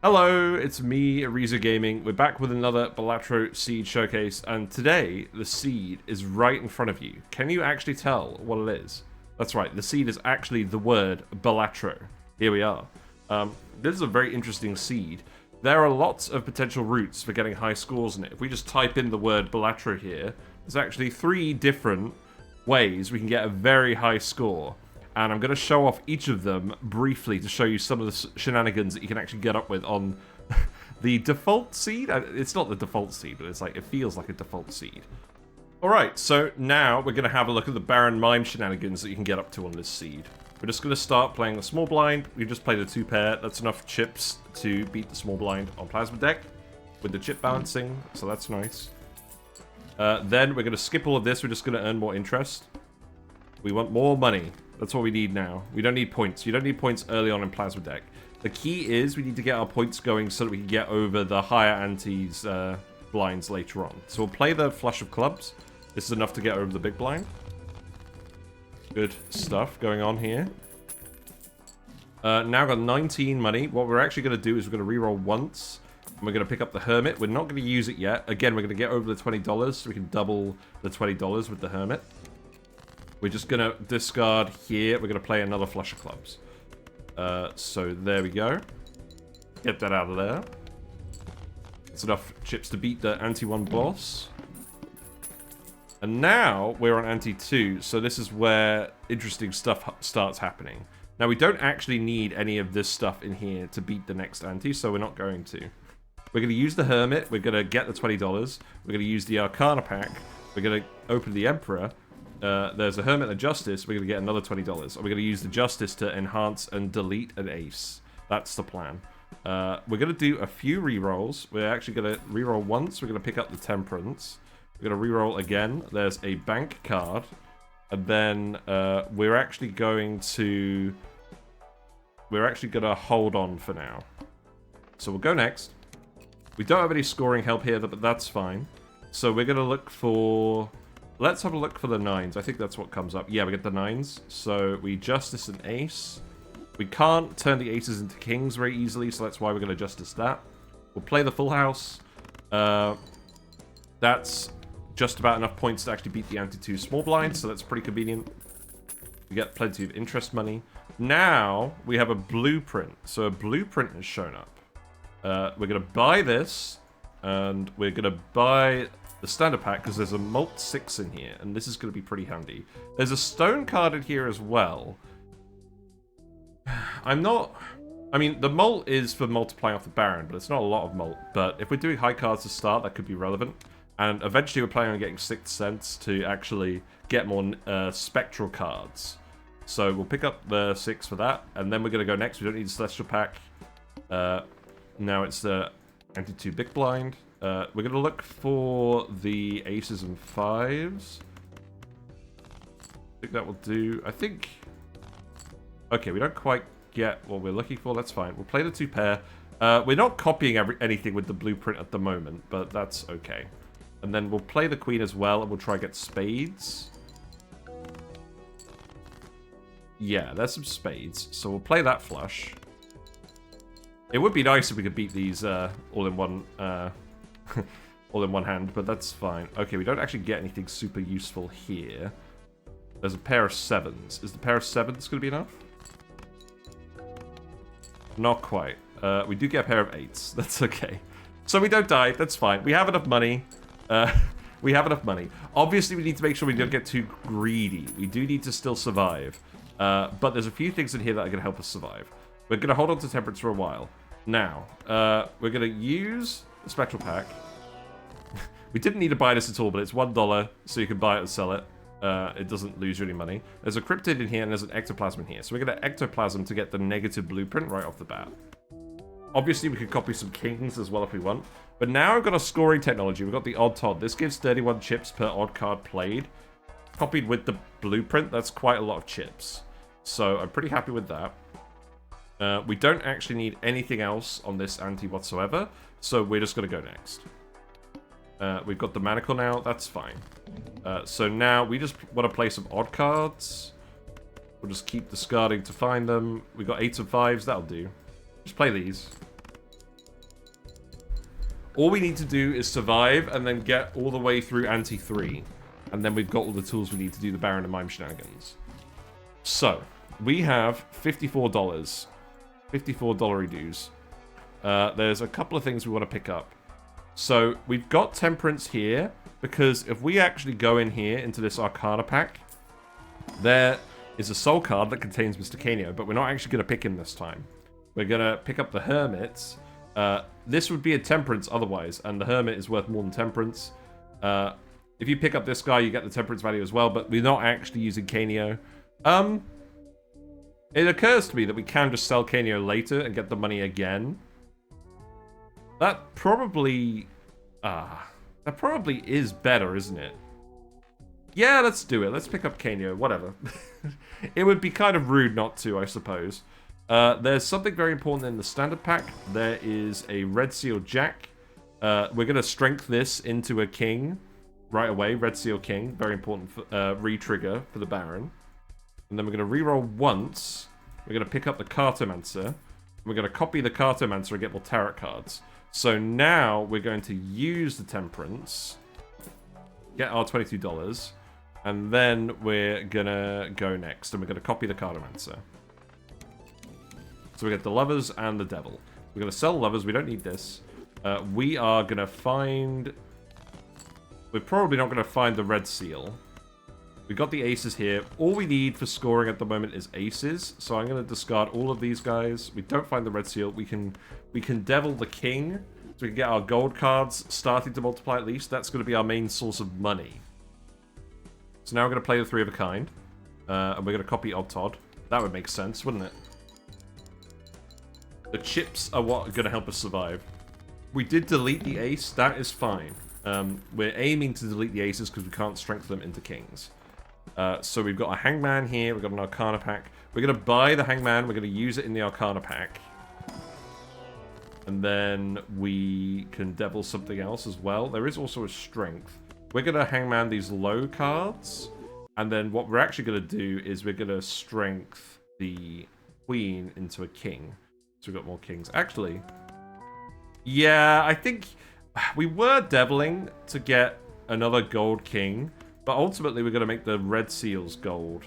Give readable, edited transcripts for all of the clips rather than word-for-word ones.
Hello, it's me, Ariza Gaming. We're back with another Balatro seed showcase, and today the seed is right in front of you. Can you actually tell what it is? That's right, the seed is actually the word Balatro. Here we are. This is a very interesting seed. There are lots of potential routes for getting high scores in it. If we just type in the word Balatro here, there's actually 3 different ways we can get a very high score. And I'm going to show off each of them briefly to show you some of the shenanigans that you can actually get up with on the default seed. It's not the default seed, but it's like it feels like a default seed. Alright, so now we're going to have a look at the Baron Mime shenanigans that you can get up to on this seed. We're just going to start playing the small blind. We just played a 2 pair. That's enough chips to beat the small blind on Plasma deck with the chip balancing, so that's nice. Then we're going to skip all of this. We're just going to earn more interest. We want more money. That's what we need now. We don't need points. You don't need points early on in Plasma deck. The key is we need to get our points going so that we can get over the higher antes blinds later on. So we'll play the flush of clubs. This is enough to get over the big blind. Good stuff going on here. Now got 19 money. What we're actually going to do is we're going to reroll once. And we're going to pick up the Hermit. We're not going to use it yet. Again, we're going to get over the $20 so we can double the $20 with the Hermit. We're just going to discard here. We're going to play another flush of clubs. So there we go. Get that out of there. That's enough chips to beat the ante-1 boss. And now we're on ante-2. So this is where interesting stuff starts happening. Now we don't actually need any of this stuff in here to beat the next ante. So we're not going to. We're going to use the Hermit. We're going to get the $20. We're going to use the Arcana pack. We're going to open the Emperor. There's a Hermit and a Justice. We're going to get another $20. And we're going to use the Justice to enhance and delete an ace. That's the plan. We're going to do a few rerolls. We're actually going to reroll once. We're going to pick up the Temperance. We're going to reroll again. There's a bank card. And then we're actually going to hold on for now. So we'll go next. We don't have any scoring help here, but that's fine. So we're going to look for... Let's have a look for the 9s. I think that's what comes up. Yeah, we get the 9s. So we Justice an ace. We can't turn the aces into kings very easily, so that's why we're going to Justice that. We'll play the full house. That's just about enough points to actually beat the ante-2 small blind, so that's pretty convenient. We get plenty of interest money. Now we have a blueprint. So a blueprint has shown up. We're going to buy this, and we're going to buy the standard pack because there's a Mult 6 in here, and this is going to be pretty handy. There's a stone card in here as well. I mean, the Mult is for multiplying off the Baron, but it's not a lot of Mult. But if we're doing high cards to start, that could be relevant. And eventually we're planning on getting 6th Sense to actually get more spectral cards. So we'll pick up the 6 for that, and then we're going to go next. We don't need a Celestial pack. Now it's the ante-2 big blind. We're going to look for the aces and 5s. I think that will do. I think... Okay, we don't quite get what we're looking for. That's fine. We'll play the 2 pair. We're not copying anything with the blueprint at the moment, but that's okay. And then we'll play the queen as well, and we'll try and get spades. Yeah, there's some spades. So we'll play that flush. It would be nice if we could beat these all in one hand, but that's fine. Okay, we don't actually get anything super useful here. There's a pair of 7s. Is the pair of 7s going to be enough? Not quite. We do get a pair of 8s. That's okay. So we don't die. That's fine. We have enough money. We have enough money. Obviously, we need to make sure we don't get too greedy. We do need to still survive. But there's a few things in here that are going to help us survive. We're going to hold on to Temperance for a while. Now, we're going to use the Spectral Pack. We didn't need to buy this at all, but it's $1, so you can buy it and sell it. It doesn't lose you any money. There's a Cryptid in here, and there's an Ectoplasm in here. So we're going to Ectoplasm to get the negative blueprint right off the bat. Obviously, we could copy some kings as well if we want. But now we've got a scoring technology. We've got the Odd Todd. This gives 31 chips per odd card played. Copied with the blueprint, that's quite a lot of chips. So I'm pretty happy with that. We don't actually need anything else on this ante whatsoever, so we're just going to go next. We've got the Manacle now, that's fine. So now we just want to play some odd cards. We'll just keep discarding to find them. We've got 8s and 5s, that'll do. Just play these. All we need to do is survive and then get all the way through Ante 3. And then we've got all the tools we need to do the Baron and Mime shenanigans. So, we have $54. $54 dues. There's a couple of things we want to pick up. So, we've got Temperance here, because if we actually go in here into this Arcana pack, there is a soul card that contains Mr. Canio, but we're not actually going to pick him this time. We're going to pick up the Hermit. This would be a Temperance otherwise, and the Hermit is worth more than Temperance. If you pick up this guy, you get the Temperance value as well, but we're not actually using Canio. It occurs to me that we can just sell Canio later and get the money again. That probably is better, isn't it? Yeah, let's do it. Let's pick up Canio, whatever. It would be kind of rude not to, I suppose. There's something very important in the standard pack. There is a Red Seal Jack. We're going to strength this into a King right away. Red Seal King. Very important re-trigger for the Baron. And then we're going to reroll once. We're going to pick up the Cartomancer. We're going to copy the Cartomancer and get more tarot cards. So now we're going to use the Temperance. Get our $22. And then we're going to go next. And we're going to copy the Cartomancer. So we get the Lovers and the Devil. We're going to sell Lovers. We don't need this. We are going to find... We're probably not going to find the Red Seal. We got the Aces here. All we need for scoring at the moment is Aces. So I'm going to discard all of these guys. We don't find the Red Seal. We can Devil the King. So we can get our gold cards starting to multiply at least. That's going to be our main source of money. So now we're going to play the Three of a Kind. And we're going to copy Odd Todd. That would make sense, wouldn't it? The chips are what are going to help us survive. We did delete the ace. That is fine. We're aiming to delete the aces because we can't strengthen them into kings. So we've got a Hangman here. We've got an Arcana pack. We're going to buy the Hangman. We're going to use it in the Arcana pack. And then we can Devil something else as well. There is also a Strength. We're going to Hangman these low cards. And then what we're actually going to do is we're going to Strength the Queen into a King. So we've got more kings. Actually, yeah, I think we were deviling to get another gold king, but ultimately we're going to make the Red Seals gold.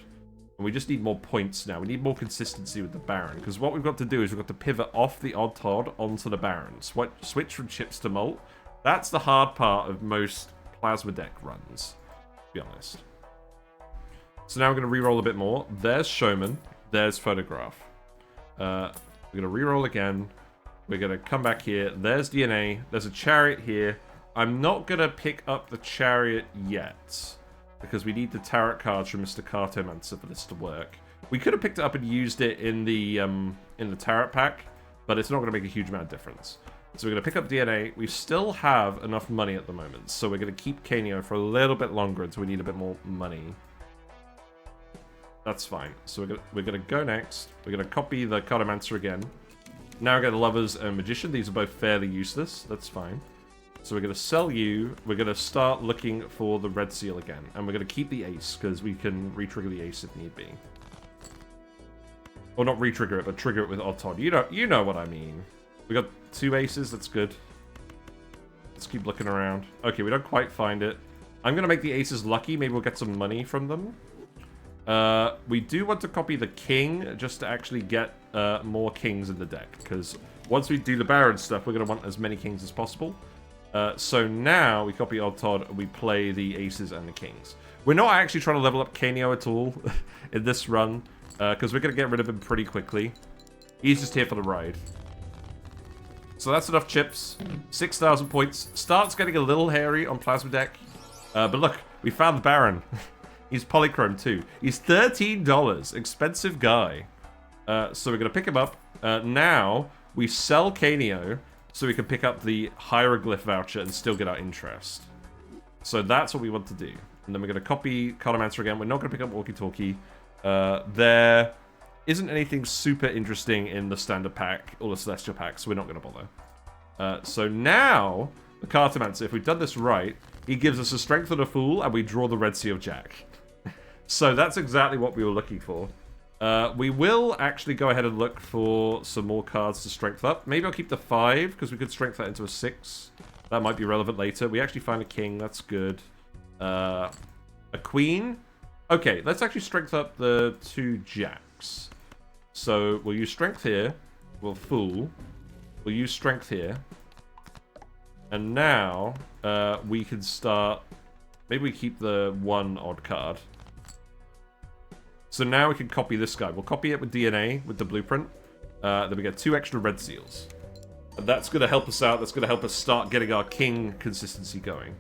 And we just need more points now. We need more consistency with the Baron, because what we've got to do is we've got to pivot off the Odd Todd onto the Baron. Switch from chips to mult. That's the hard part of most Plasma deck runs, to be honest. So now we're going to reroll a bit more. There's Showman. There's Photograph. We're going to reroll again. We're going to come back here. There's DNA. There's a Chariot here. I'm not going to pick up the Chariot yet, because we need the tarot cards from Mr. Cartomancer for this to work. We could have picked it up and used it in the tarot pack, but it's not going to make a huge amount of difference. So we're going to pick up DNA. We still have enough money at the moment, so we're going to keep Canio for a little bit longer until we need a bit more money. That's fine. So we're gonna go next. We're gonna copy the Cartomancer again. Now we're gonna Lovers and Magician. These are both fairly useless. That's fine. So we're gonna sell you. We're gonna start looking for the Red Seal again, and we're gonna keep the Ace because we can re-trigger the Ace if need be. Or not re-trigger it, but trigger it with Odd Todd. You know what I mean. We got 2 Aces. That's good. Let's keep looking around. Okay, we don't quite find it. I'm gonna make the Aces lucky. Maybe we'll get some money from them. We do want to copy the King just to actually get more Kings in the deck, because once we do the Baron stuff, we're going to want as many Kings as possible. So now we copy Odd Todd and we play the Aces and the Kings. We're not actually trying to level up Canio at all in this run, because we're going to get rid of him pretty quickly. He's just here for the ride. So that's enough chips. 6,000 points. Starts getting a little hairy on Plasma deck. But look, we found the Baron. He's polychrome too. He's $13. Expensive guy. So we're going to pick him up. Now, we sell Canio so we can pick up the Hieroglyph voucher and still get our interest. So that's what we want to do. And then we're going to copy Cartomancer again. We're not going to pick up Walkie Talkie. There isn't anything super interesting in the Standard pack or the Celestial pack, so we're not going to bother. So now, the Cartomancer, if we've done this right, he gives us a Strength of a Fool, and we draw the Red Seal Jack. So that's exactly what we were looking for. We will actually go ahead and look for some more cards to strength up. Maybe I'll keep the 5, because we could strength that into a 6. That might be relevant later. We actually find a king. That's good. A queen. Okay, let's actually strength up the 2 jacks. So we'll use strength here. We'll fool. We'll use strength here. And now we can start... Maybe we keep the 1 odd card. So now we can copy this guy. We'll copy it with DNA, with the blueprint. Then we get 2 extra red seals. And that's going to help us out. That's going to help us start getting our king consistency going.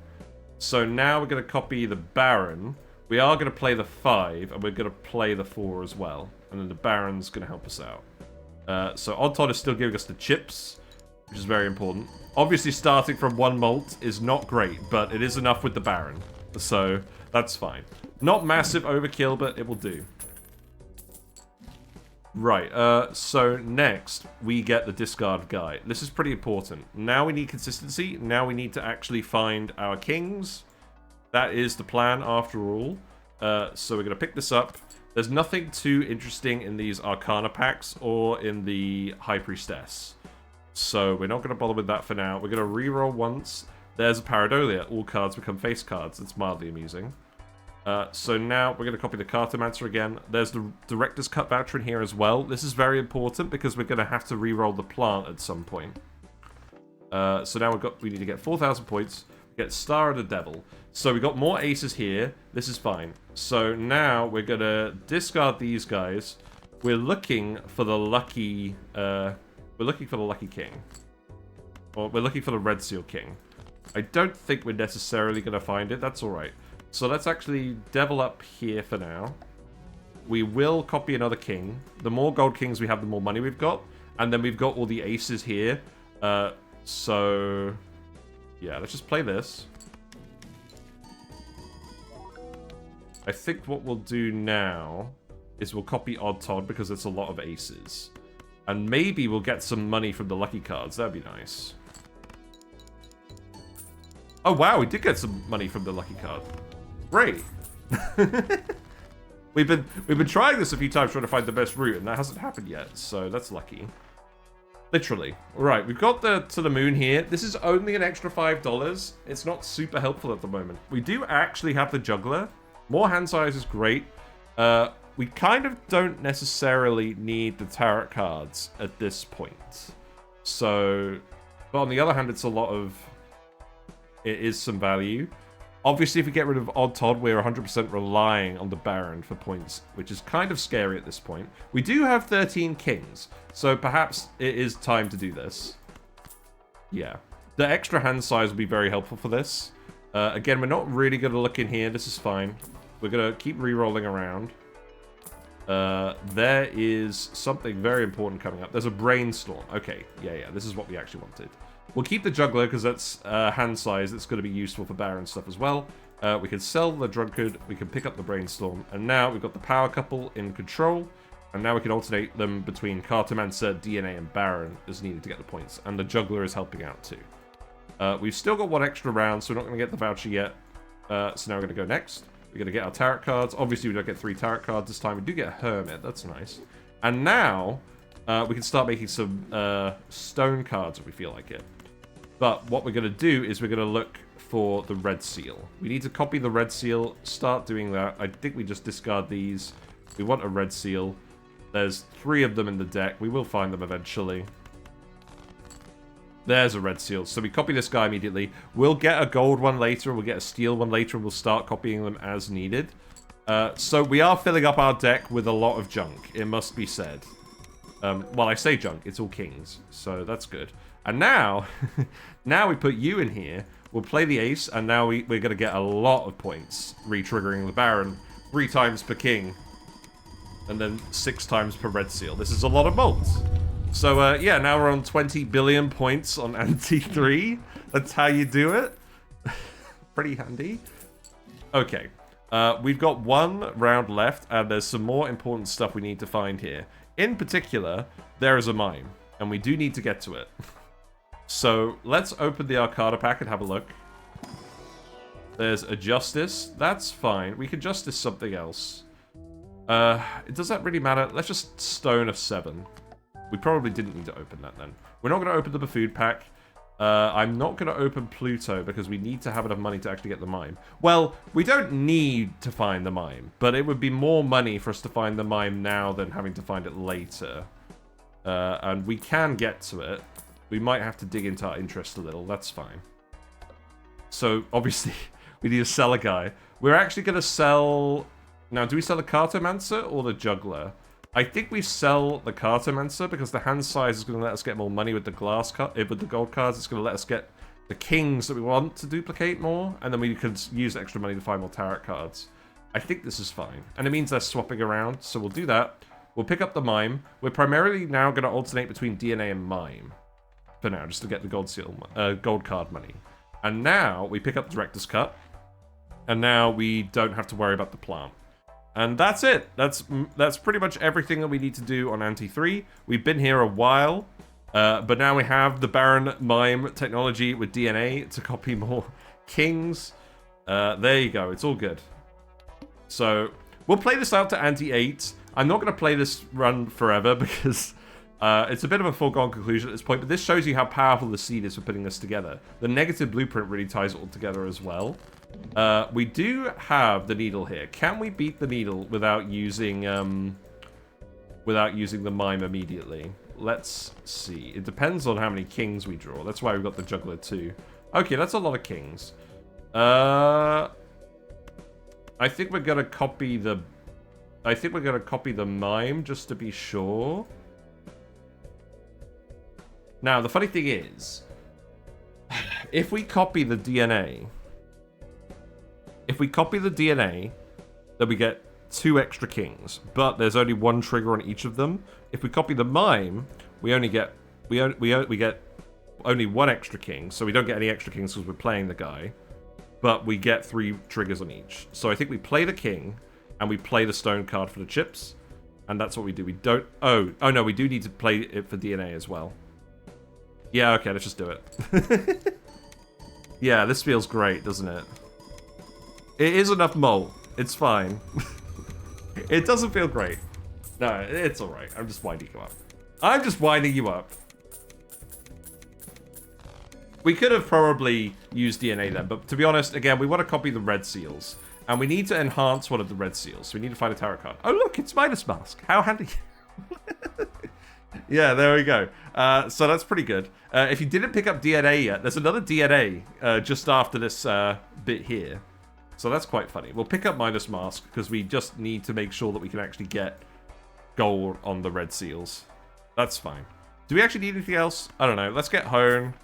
So now we're going to copy the Baron. We are going to play the 5, and we're going to play the 4 as well. And then the Baron's going to help us out. So Odd Todd is still giving us the chips, which is very important. Obviously, starting from 1 malt is not great, but it is enough with the Baron. So that's fine. Not massive overkill, but it will do. Right, so next we get the discard guy. This is pretty important. Now we need consistency. Now we need to actually find our kings. That is the plan after all. So we're going to pick this up. There's nothing too interesting in these Arcana packs or in the High Priestess. So we're not going to bother with that for now. We're going to reroll once. There's a Pareidolia. All cards become face cards. It's mildly amusing. So now we're going to copy the Cartomancer again. There's the Director's Cut voucher in here as well. This is very important because we're going to have to re-roll the plant at some point. So now we need to get 4,000 points. Get Star of the Devil. So we got more aces here. This is fine. So now we're going to discard these guys. We're looking for the lucky... we're looking for the lucky king. Or we're looking for the Red Seal King. I don't think we're necessarily going to find it. That's alright. So let's actually devil up here for now. We will copy another king. The more gold kings we have, the more money we've got. And then we've got all the aces here. So... yeah, let's just play this. I think what we'll do now is we'll copy Odd Todd because it's a lot of aces. And maybe we'll get some money from the lucky cards. That'd be nice. Oh wow, we did get some money from the lucky card. Great. We've been trying this a few times trying to find the best route, and that hasn't happened yet, so that's lucky. Literally. Alright, we've got the To the Moon here. This is only an extra $5. It's not super helpful at the moment. We do actually have the Juggler. More hand size is great. We kind of don't necessarily need the tarot cards at this point. So, but on the other hand, it's a lot of... it is some value. Obviously, if we get rid of Odd Todd, we're 100% relying on the Baron for points, which is kind of scary at this point. We do have 13 kings, so perhaps it is time to do this. Yeah. The extra hand size will be very helpful for this. Again, we're not really going to look in here. This is fine. We're going to keep re-rolling around. There is something very important coming up. There's a Brainstorm. Okay, yeah, this is what we actually wanted. We'll keep the Juggler because that's hand size. That's going to be useful for Baron stuff as well. We can sell the Drunkard. We can pick up the Brainstorm. And now we've got the Power Couple in control. And now we can alternate them between Cartomancer, DNA, and Baron as needed to get the points. And the Juggler is helping out too. We've still got one extra round, so we're not going to get the voucher yet. So now we're going to go next. We're going to get our tarot cards. Obviously, we don't get 3 tarot cards this time. We do get a Hermit. That's nice. And now we can start making some stone cards if we feel like it. But what we're going to do is we're going to look for the Red Seal. We need to copy the Red Seal, start doing that. I think we just discard these. We want a Red Seal. There's 3 of them in the deck. We will find them eventually. There's a Red Seal. So we copy this guy immediately. We'll get a gold one later. We'll get a steel one later. And we'll start copying them as needed. So we are filling up our deck with a lot of junk. It must be said. Well, I say junk. It's all kings. So that's good. And now, now we put you in here. We'll play the ace, and now we're going to get a lot of points, re-triggering the Baron 3 times per king, and then 6 times per Red Seal. This is a lot of bolts. So, yeah, now we're on 20 billion points on Anti-3. That's how you do it. Pretty handy. Okay. We've got 1 round left, and there's some more important stuff we need to find here. In particular, there is a mime, and we do need to get to it. So, let's open the Arcana pack and have a look. There's a Justice. That's fine. We can Justice something else. Does that really matter? Let's just Stone of 7. We probably didn't need to open that then. We're not going to open the Buffoon pack. I'm not going to open Pluto because we need to have enough money to actually get the mime. Well, we don't need to find the mime, but it would be more money for us to find the mime now than having to find it later. And we can get to it. We might have to dig into our interest a little. That's fine. So, obviously, we need to sell a guy. We're actually going to sell... Now, do we sell the Cartomancer or the Juggler? I think we sell the Cartomancer because the hand size is going to let us get more money with the with the gold cards. It's going to let us get the kings that we want to duplicate more, and then we could use extra money to find more tarot cards. I think this is fine, and it means they're swapping around, so we'll do that. We'll pick up the Mime. We're primarily now going to alternate between DNA and Mime for now, just to get the gold card money. And now we pick up Director's Cut, and now we don't have to worry about the plant. And that's it. That's pretty much everything that we need to do on Ante 3. We've been here a while, but now we have the Baron Mime technology with DNA to copy more kings. There you go. It's all good. So we'll play this out to Ante 8. I'm not going to play this run forever because it's a bit of a foregone conclusion at this point, but this shows you how powerful the seed is for putting this together. The negative blueprint really ties it all together as well. We do have the needle here. Can we beat the needle without using the mime immediately? Let's see. It depends on how many kings we draw. That's why we've got the juggler too. Okay, that's a lot of kings. I think we're gonna copy the mime just to be sure. Now the funny thing is, if we copy the DNA. If we copy the DNA, then we get 2 extra kings, but there's only 1 trigger on each of them. If we copy the mime, we only get only 1 extra king, so we don't get any extra kings because we're playing the guy, but we get 3 triggers on each. So I think we play the king and we play the stone card for the chips, and that's what we do. We don't. Oh no, we do need to play it for DNA as well. Yeah, okay, let's just do it. Yeah, this feels great, doesn't it? It is enough malt. It's fine. It doesn't feel great. No, it's alright. I'm just winding you up. I'm just winding you up. We could have probably used DNA then, but to be honest, again, we want to copy the red seals. And we need to enhance one of the red seals. So we need to find a tarot card. Oh, look, it's Midas Mask. How handy. Yeah, there we go. So that's pretty good. If you didn't pick up DNA yet, there's another DNA just after this bit here. So that's quite funny. We'll pick up Midas Mask because we just need to make sure that we can actually get gold on the red seals. That's fine. Do we actually need anything else? I don't know. Let's get Hone.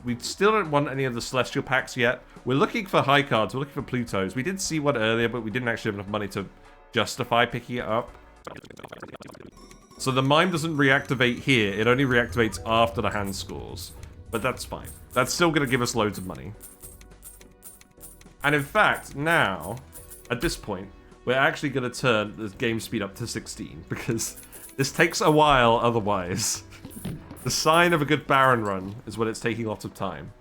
We still don't want any of the Celestial packs yet. We're looking for high cards. We're looking for Plutos. We did see one earlier, but we didn't actually have enough money to justify picking it up. So the Mime doesn't reactivate here. It only reactivates after the hand scores. But that's fine. That's still going to give us loads of money. And in fact, now, at this point, we're actually going to turn the game speed up to 16, because this takes a while otherwise. The sign of a good Baron run is when it's taking lots of time.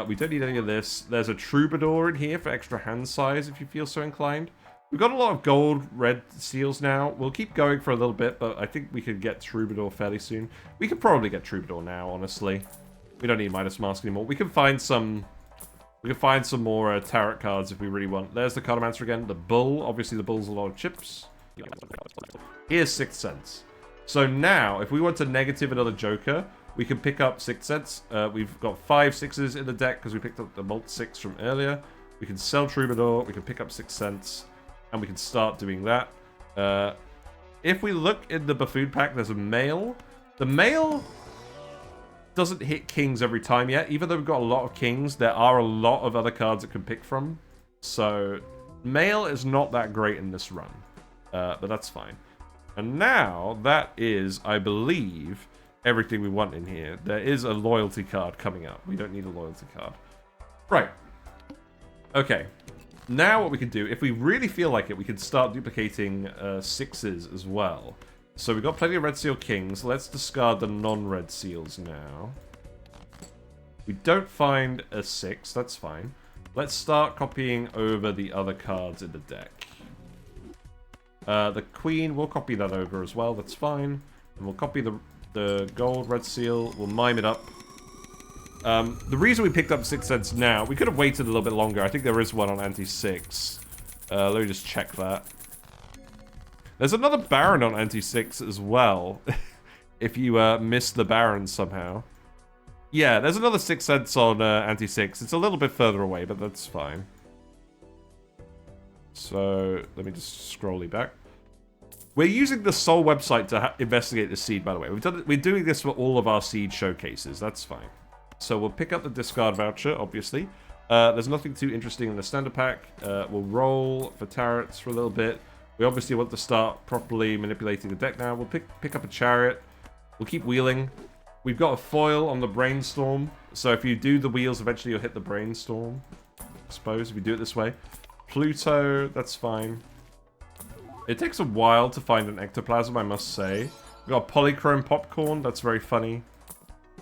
We don't need any of this. There's a Troubadour in here for extra hand size if you feel so inclined. We've got a lot of gold red seals now. We'll keep going for a little bit, but I think we could get Troubadour fairly soon. We could probably get Troubadour now, honestly. We don't need Midas Mask anymore. We can find some more tarot cards if we really want. There's the Cartomancer again. The Bull. Obviously, the Bull's a lot of chips. Here's Sixth Sense. So now, if we want to negative another Joker, we can pick up Sixth Sense. We've got 5 6s in the deck because we picked up the Malt 6 from earlier. We can sell Troubadour. We can pick up Sixth Sense. And we can start doing that. If we look in the Buffoon pack, there's a male. The male doesn't hit kings every time yet. Even though we've got a lot of kings, there are a lot of other cards it can pick from. So, male is not that great in this run. But that's fine. And now, that is, I believe, everything we want in here. There is a loyalty card coming up. We don't need a loyalty card. Right. Okay. Now what we can do, if we really feel like it, we can start duplicating 6s as well. So we've got plenty of red seal kings. Let's discard the non-red seals now. We don't find a 6. That's fine. Let's start copying over the other cards in the deck. The Queen, we'll copy that over as well. That's fine. And we'll copy the the gold red seal. We'll mime it up. The reason we picked up Sixth Sense now, we could have waited a little bit longer. I think there is one on anti-6. Let me just check that. There's another Baron on anti-6 as well. If you missed the Baron somehow. Yeah, there's another Sixth Sense on anti-6. It's a little bit further away, but that's fine. So, let me just scroll you back. We're using the Soul website to investigate the seed, by the way. We're doing this for all of our seed showcases. That's fine. So we'll pick up the discard voucher, obviously. There's nothing too interesting in the standard pack. We'll roll for turrets for a little bit. We obviously want to start properly manipulating the deck now. We'll pick up a chariot. We'll keep wheeling. We've got a foil on the Brainstorm. So if you do the wheels, eventually you'll hit the Brainstorm. I suppose, if you do it this way. Pluto, that's fine. It takes a while to find an ectoplasm, I must say. We've got polychrome popcorn. That's very funny.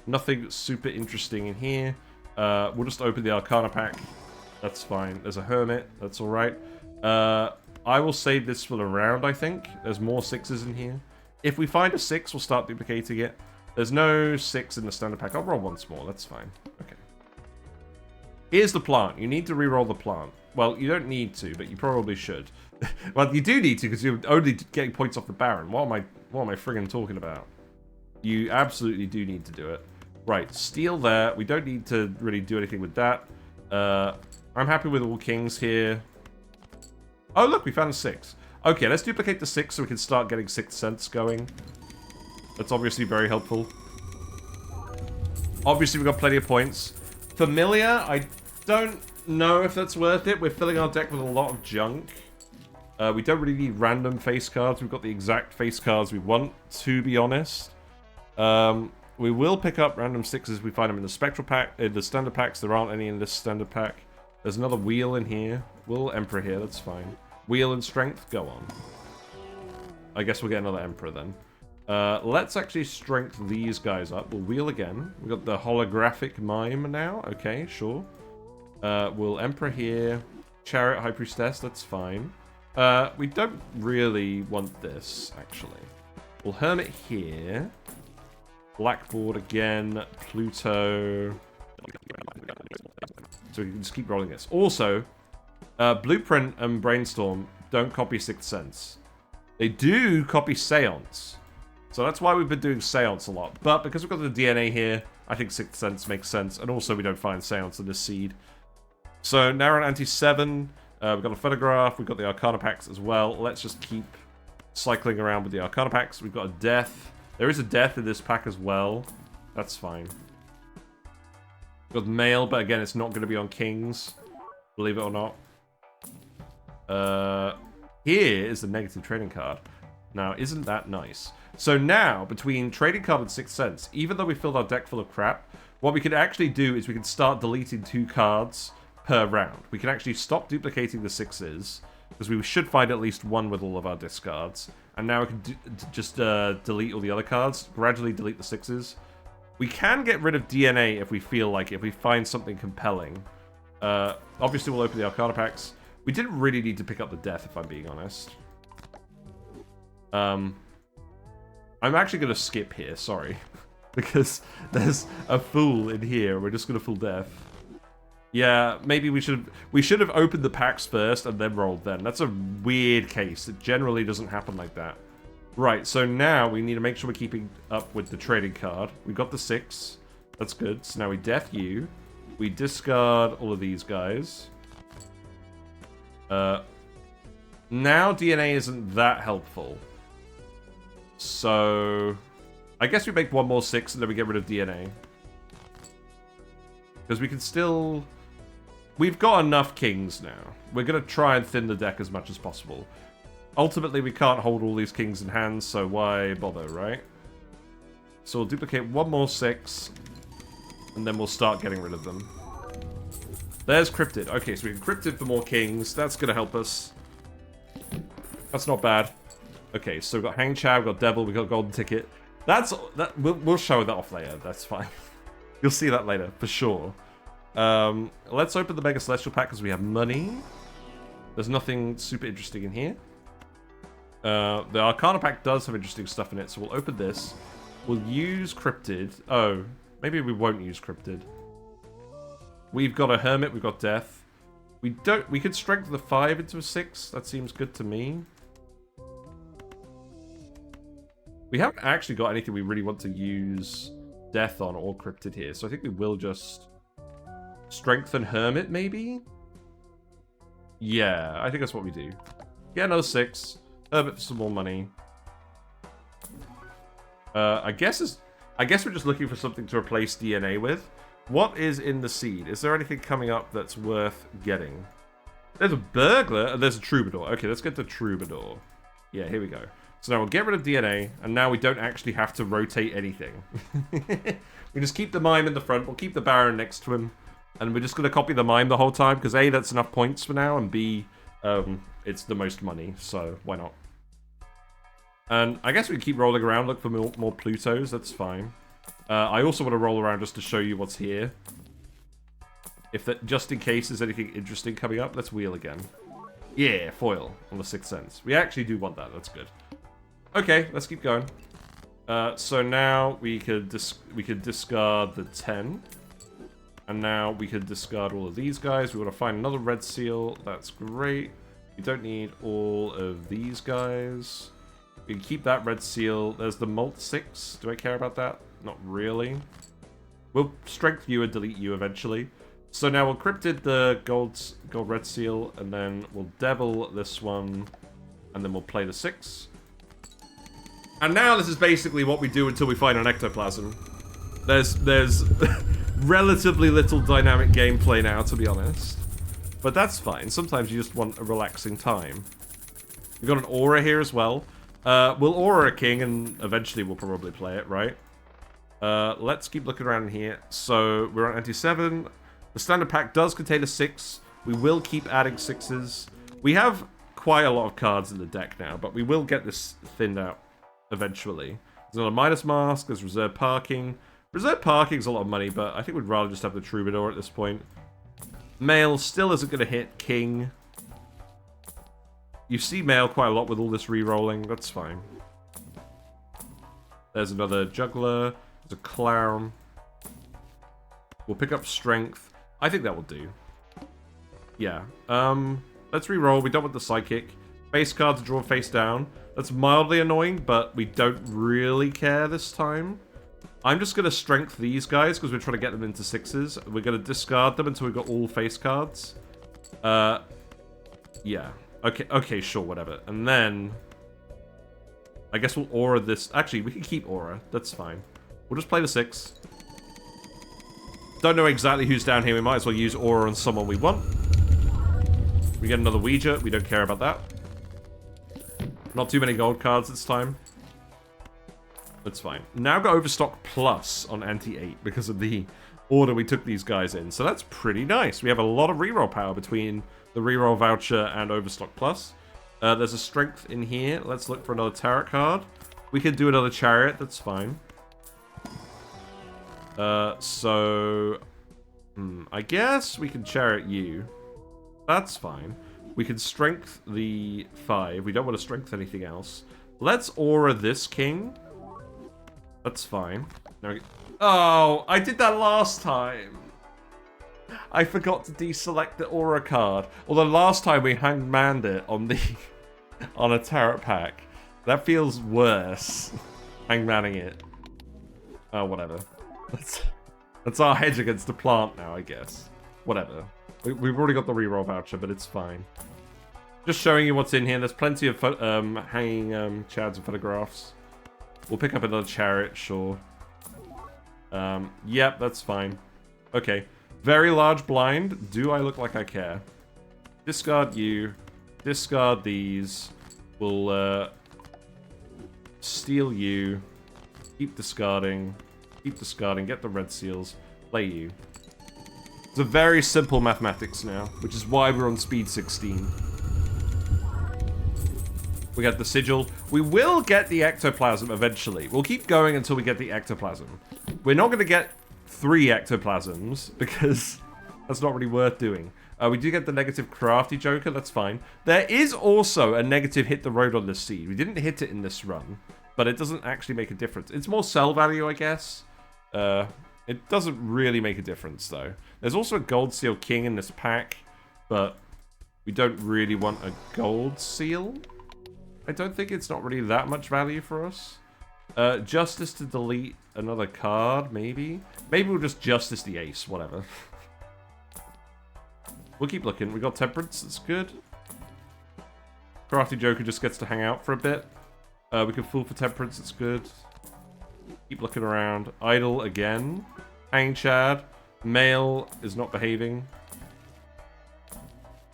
Nothing super interesting in here. We'll just open the Arcana pack. That's fine. There's a Hermit. That's alright. I will save this for the round, I think. There's more 6s in here. If we find a 6, we'll start duplicating it. There's no 6 in the standard pack. I'll roll once more. That's fine. Okay. Here's the plant. You need to reroll the plant. Well, you don't need to, but you probably should. Well, you do need to, because you're only getting points off the Baron. What am I friggin' talking about? You absolutely do need to do it. Right, steal there. We don't need to really do anything with that. I'm happy with all kings here. Oh, look, we found a 6. Okay, let's duplicate the 6 so we can start getting Sixth Sense going. That's obviously very helpful. Obviously, we've got plenty of points. Familiar, I don't know if that's worth it. We're filling our deck with a lot of junk. We don't really need random face cards. We've got the exact face cards we want, to be honest. We will pick up random 6s if we find them in the spectral pack, in the standard packs. There aren't any in this standard pack. There's another wheel in here. We'll Emperor here, that's fine. Wheel and strength, go on. I guess we'll get another Emperor then. Let's actually strength these guys up. We'll wheel again. We've got the holographic mime now. Okay, sure. We'll Emperor here. Chariot, High Priestess, that's fine. We don't really want this, actually. We'll Hermit here. Blackboard again. Pluto. So we can just keep rolling this. Also, Blueprint and Brainstorm don't copy Sixth Sense. They do copy Seance. So that's why we've been doing Seance a lot. But because we've got the DNA here, I think Sixth Sense makes sense. And also we don't find Seance in this seed. So now we're on Anti-7. We've got a photograph. We've got the Arcana packs as well. Let's just keep cycling around with the Arcana packs. We've got a Death. There is a Death in this pack as well. That's fine. We've got Male, but again, it's not going to be on Kings. Believe it or not. Here is the negative trading card. Now, isn't that nice? So now, between trading card and Sixth Sense, even though we filled our deck full of crap, what we could actually do is we can start deleting 2 cards per round. We can actually stop duplicating the 6s, because we should find at least one with all of our discards. And now we can just delete all the other cards, gradually delete the 6s. We can get rid of DNA if we feel like it, if we find something compelling. Obviously, we'll open the Arcana packs. We didn't really need to pick up the Death, if I'm being honest. I'm actually going to skip here, sorry. Because there's a Fool in here. We're just going to full Death. Yeah, maybe we should have opened the packs first and then rolled them. That's a weird case. It generally doesn't happen like that. Right, so now we need to make sure we're keeping up with the trading card. We got the 6. That's good. So now we Death you. We discard all of these guys. Now DNA isn't that helpful. So I guess we make one more 6 and then we get rid of DNA. Because we can still... We've got enough kings now. We're going to try and thin the deck as much as possible. Ultimately, we can't hold all these kings in hand, so why bother, right? So we'll duplicate one more 6, and then we'll start getting rid of them. There's Cryptid. Okay, so we can Cryptid for more kings. That's going to help us. That's not bad. Okay, so we've got Hang Chad, we've got Devil, we've got Golden Ticket. We'll show that off later. That's fine. You'll see that later, for sure. Let's open the Mega Celestial pack because we have money. There's nothing super interesting in here. The Arcana pack does have interesting stuff in it, so we'll open this. We'll use Cryptid. Oh, maybe we won't use Cryptid. We've got a Hermit, we've got Death. We could strengthen the 5 into a 6. That seems good to me. We haven't actually got anything we really want to use Death on or Cryptid here, so I think we will just strengthen Hermit, maybe? Yeah, I think that's what we do. Get another 6. Hermit for some more money. I guess we're just looking for something to replace DNA with. What is in the seed? Is there anything coming up that's worth getting? There's a burglar and there's a troubadour. Okay, let's get the troubadour. Yeah, here we go. So now we'll get rid of DNA, and now we don't actually have to rotate anything. We just keep the mime in the front, we'll keep the baron next to him, and we're just going to copy the mime the whole time, because A, that's enough points for now, and B, it's the most money, so why not? And I guess we can keep rolling around, look for more Plutos, that's fine. I also want to roll around just to show you what's here. Just in case there's anything interesting coming up, let's wheel again. Yeah, foil on the 6th sense. We actually do want that, that's good. Okay, let's keep going. So now we could discard the 10. And now we could discard all of these guys. We want to find another red seal, that's great. We don't need all of these guys. We can keep that red seal. There's the Molt 6. Do I care about that? Not really. We'll strength you and delete you eventually. So now we'll Cryptid the gold red seal, and then we'll Devil this one, and then we'll play the 6. And now this is basically what we do until we find an ectoplasm. There's relatively little dynamic gameplay now, to be honest. But that's fine. Sometimes you just want a relaxing time. We've got an aura here as well. We'll aura a king, and eventually we'll probably play it, right? Let's keep looking around here. So we're on anti-7. The standard pack does contain a 6. We will keep adding 6s. We have quite a lot of cards in the deck now, but we will get this thinned out eventually. There's another Midas Mask. There's reserve parking. Reserve parking's a lot of money, but I think we'd rather just have the Troubadour at this point. Male still isn't going to hit King. You see Male quite a lot with all this re-rolling. That's fine. There's another Juggler. There's a Clown. We'll pick up Strength. I think that will do. Yeah. Let's re-roll. We don't want the Psychic. Face cards draw face down. That's mildly annoying, but we don't really care this time. I'm just going to Strength these guys because we're trying to get them into 6s. We're going to discard them until we've got all face cards. Yeah. Okay, sure, whatever. And then I guess we'll aura this. Actually, we can keep aura. That's fine. We'll just play the 6. Don't know exactly who's down here. We might as well use aura on someone we want. We get another Ouija. We don't care about that. Not too many gold cards this time. That's fine. Now got Overstock Plus on anti-8 because of the order we took these guys in. So that's pretty nice. We have a lot of reroll power between the reroll voucher and Overstock Plus. There's a Strength in here. Let's look for another Tarot card. We could do another Chariot. That's fine. I guess we can Chariot you. That's fine. We can Strength the 5. We don't want to Strength anything else. Let's Aura this King. That's fine. Now oh, I did that last time. I forgot to deselect the Aura card. Although last time we hangmanned it on the on a Tarot pack. That feels worse. Hangmanning it. Oh, whatever. That's our hedge against the plant now, I guess. Whatever. We've already got the reroll voucher, but it's fine. Just showing you what's in here. There's plenty of hanging chads and photographs. We'll pick up another Chariot, sure. Yep, that's fine. Okay. Very large blind. Do I look like I care? Discard you. Discard these. We'll steal you. Keep discarding. Keep discarding. Get the red seals. Play you. It's a very simple mathematics now, which is why we're on speed 16. We got the sigil. We will get the ectoplasm eventually. We'll keep going until we get the ectoplasm. We're not going to get 3 ectoplasms because that's not really worth doing. We do get the negative crafty joker. That's fine. There is also a negative hit the road on this seed. We didn't hit it in this run. but it doesn't actually make a difference. It's more sell value, I guess. It doesn't really make a difference, though. There's also a gold seal king in this pack, but we don't really want a gold seal. I don't think it's not really that much value for us. Justice to delete another card, maybe? Maybe we'll just Justice the ace, whatever. We'll keep looking. We got Temperance, that's good. Crafty Joker just gets to hang out for a bit. We can Fool for Temperance, it's good. Keep looking around. Idle again. Hang Chad. Male is not behaving.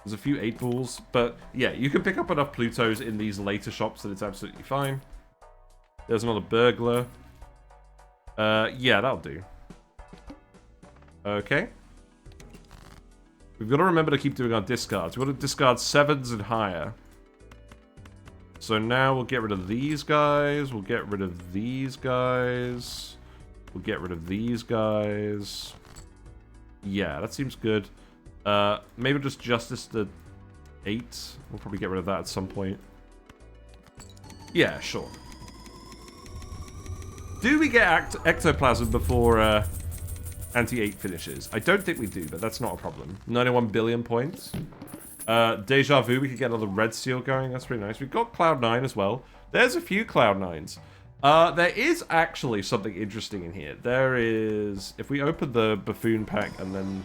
There's a few 8 balls, but yeah, you can pick up enough Plutos in these later shops that it's absolutely fine. There's another burglar. Yeah, that'll do. Okay. We've got to remember to keep doing our discards. We've got to discard 7s and higher. So now we'll get rid of these guys. We'll get rid of these guys. We'll get rid of these guys. Yeah, that seems good. Maybe just Justice the 8. We'll probably get rid of that at some point. Yeah, sure. Do we get Ectoplasm before Anti-8 finishes? I don't think we do, but that's not a problem. 91 billion points. Deja Vu, we could get another red seal going. That's pretty nice. We've got Cloud9 as well. There's a few Cloud9s. There is actually something interesting in here. There is... If we open the Buffoon pack and then...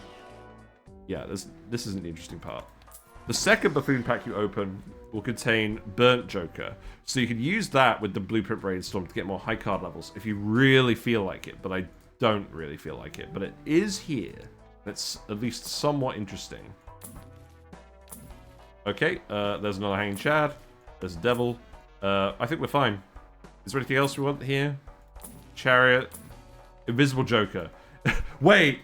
Yeah, this is an interesting part. The second Buffoon pack you open will contain Burnt Joker. So you can use that with the Blueprint Brainstorm to get more high card levels if you really feel like it. But I don't really feel like it. But it is here. It's at least somewhat interesting. Okay, there's another Hanging Chad. There's a Devil. I think we're fine. Is there anything else we want here? Chariot. Invisible Joker. Wait!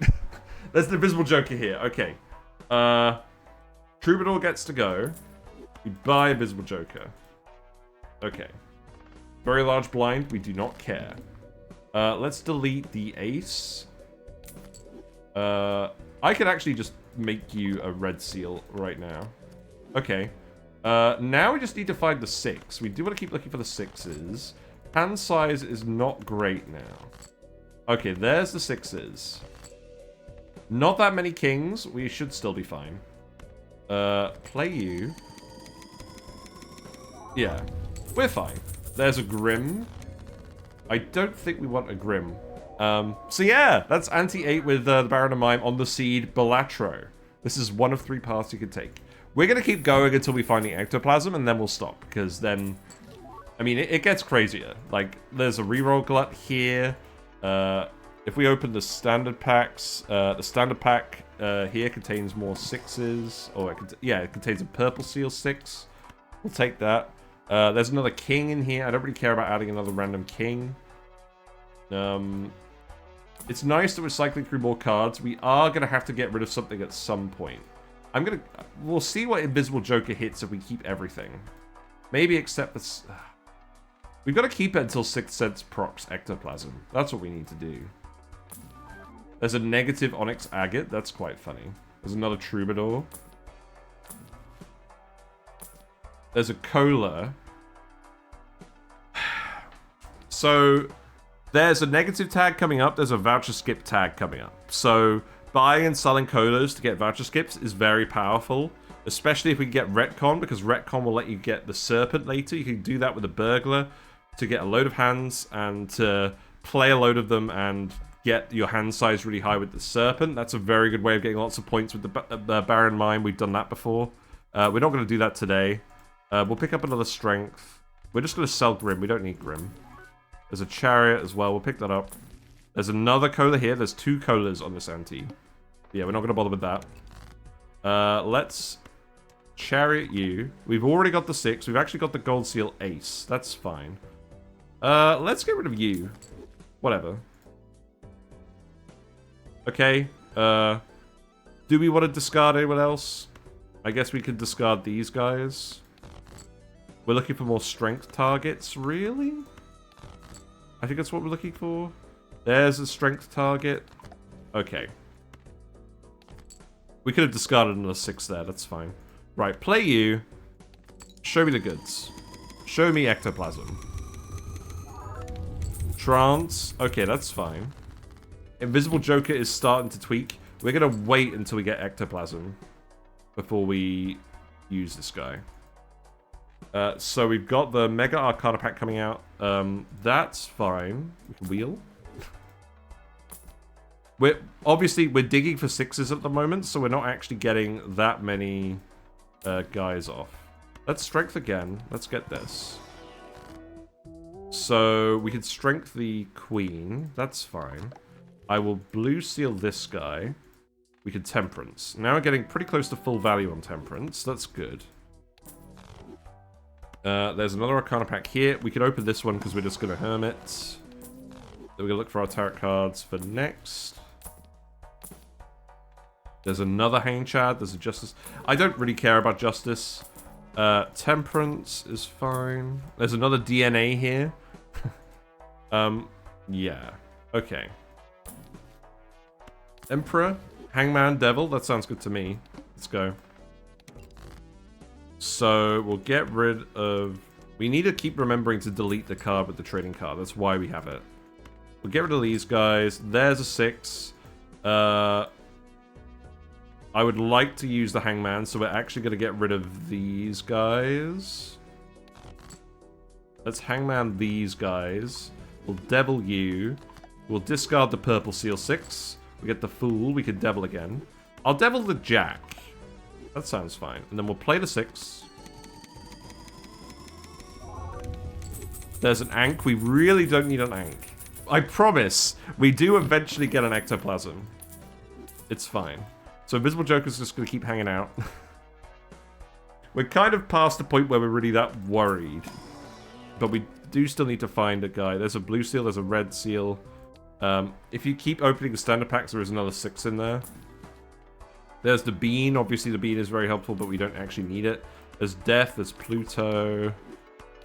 There's the Invisible Joker here. Okay. Troubadour gets to go. We buy Invisible Joker. Okay. Very large blind. We do not care. Let's delete the ace. I could actually just make you a red seal right now. Okay. Now we just need to find the 6. We do want to keep looking for the 6s. Hand size is not great now. Okay, there's the 6s. Not that many kings. We should still be fine. Play you. Yeah, we're fine. There's a Grim. I don't think we want a Grim. So yeah, that's Anti-8 with the Baron of Mime on the seed Balatro. This is one of 3 paths you can take. We're going to keep going until we find the Ectoplasm, and then we'll stop, because then... I mean, it gets crazier. Like, there's a reroll glut here. If we open the standard packs, the standard pack here contains more 6s. Or, it contains a purple seal 6. We'll take that. There's another king in here. I don't really care about adding another random king. It's nice that we're cycling through more cards. We are going to have to get rid of something at some point. We'll see what Invisible Joker hits if we keep everything. Maybe except this... We've got to keep it until 6th Sense procs Ectoplasm. That's what we need to do. There's a negative Onyx Agate. That's quite funny. There's another Troubadour. There's a Cola. So, there's a negative tag coming up. There's a voucher skip tag coming up. So... Buying and selling colas to get voucher skips is very powerful, especially if we get retcon, because retcon will let you get the serpent later. You can do that with a burglar to get a load of hands and to play a load of them and get your hand size really high with the serpent. That's a very good way of getting lots of points with the Baron Mime. We've done that before. We're not going to do that today. We'll pick up another strength. We're just going to sell Grim. We don't need Grim. There's a chariot as well. We'll pick that up. There's another cola here. There's 2 colas on this ante. Yeah, we're not going to bother with that. Let's chariot you. We've already got the 6. We've actually got the gold seal ace. That's fine. Let's get rid of you. Whatever. Okay. Do we want to discard anyone else? I guess we could discard these guys. We're looking for more strength targets, really? I think that's what we're looking for. There's a strength target. Okay. We could have discarded another 6 there. That's fine. Right, play you. Show me the goods. Show me Ectoplasm. Trance. Okay, that's fine. Invisible Joker is starting to tweak. We're going to wait until we get Ectoplasm before we use this guy. So we've got the Mega Arcana Pack coming out. That's fine. We can wheel. We're digging for 6s at the moment, so we're not actually getting that many guys off. Let's strength again. Let's get this. So we could strength the Queen. That's fine. I will blue seal this guy. We could temperance. Now we're getting pretty close to full value on temperance. That's good. There's another Arcana Pack here. We could open this one because we're just going to Hermit. Then we're going to look for our tarot cards for next. There's another Hanging Chad. There's a Justice. I don't really care about Justice. Temperance is fine. There's another DNA here. Yeah. Okay. Emperor. Hangman, Devil. That sounds good to me. Let's go. So we'll get rid of... We need to keep remembering to delete the card with the trading card. That's why we have it. We'll get rid of these guys. There's a 6. I would like to use the Hangman, so we're actually going to get rid of these guys. Let's Hangman these guys. We'll Devil you. We'll discard the purple seal 6. We get the Fool. We can Devil again. I'll Devil the Jack. That sounds fine. And then we'll play the 6. There's an Ankh. We really don't need an Ankh. I promise, we do eventually get an Ectoplasm. It's fine. So Invisible Joker's just going to keep hanging out. We're kind of past the point where we're really that worried. But we do still need to find a guy. There's a blue seal, there's a red seal. If you keep opening the standard packs, there is another 6 in there. There's the Bean. Obviously, the Bean is very helpful, but we don't actually need it. There's Death, there's Pluto.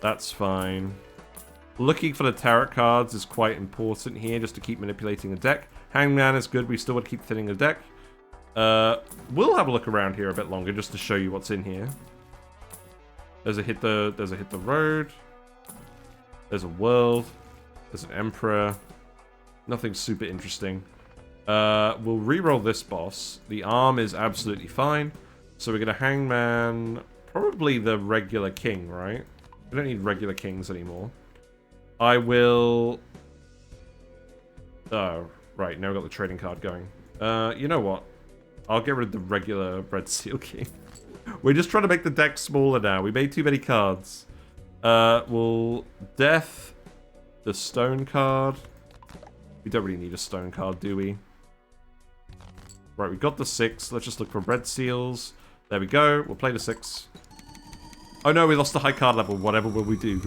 That's fine. Looking for the tarot cards is quite important here, just to keep manipulating the deck. Hangman is good. We still want to keep thinning the deck. We'll have a look around here a bit longer, just to show you what's in here. There's a hit the road. There's a world. There's an Emperor. Nothing super interesting. We'll re-roll this boss. The arm is absolutely fine. So we're going to Hangman probably the regular king, right? We don't need regular kings anymore. I will... Oh, right. Now we've got the trading card going. You know what? I'll get rid of the regular red seal king. We're just trying to make the deck smaller now. We made too many cards. We'll Death the stone card. We don't really need a stone card, do we? Right, we got the 6. Let's just look for red seals. There we go. We'll play the 6. Oh no, we lost the high card level. Whatever will we do?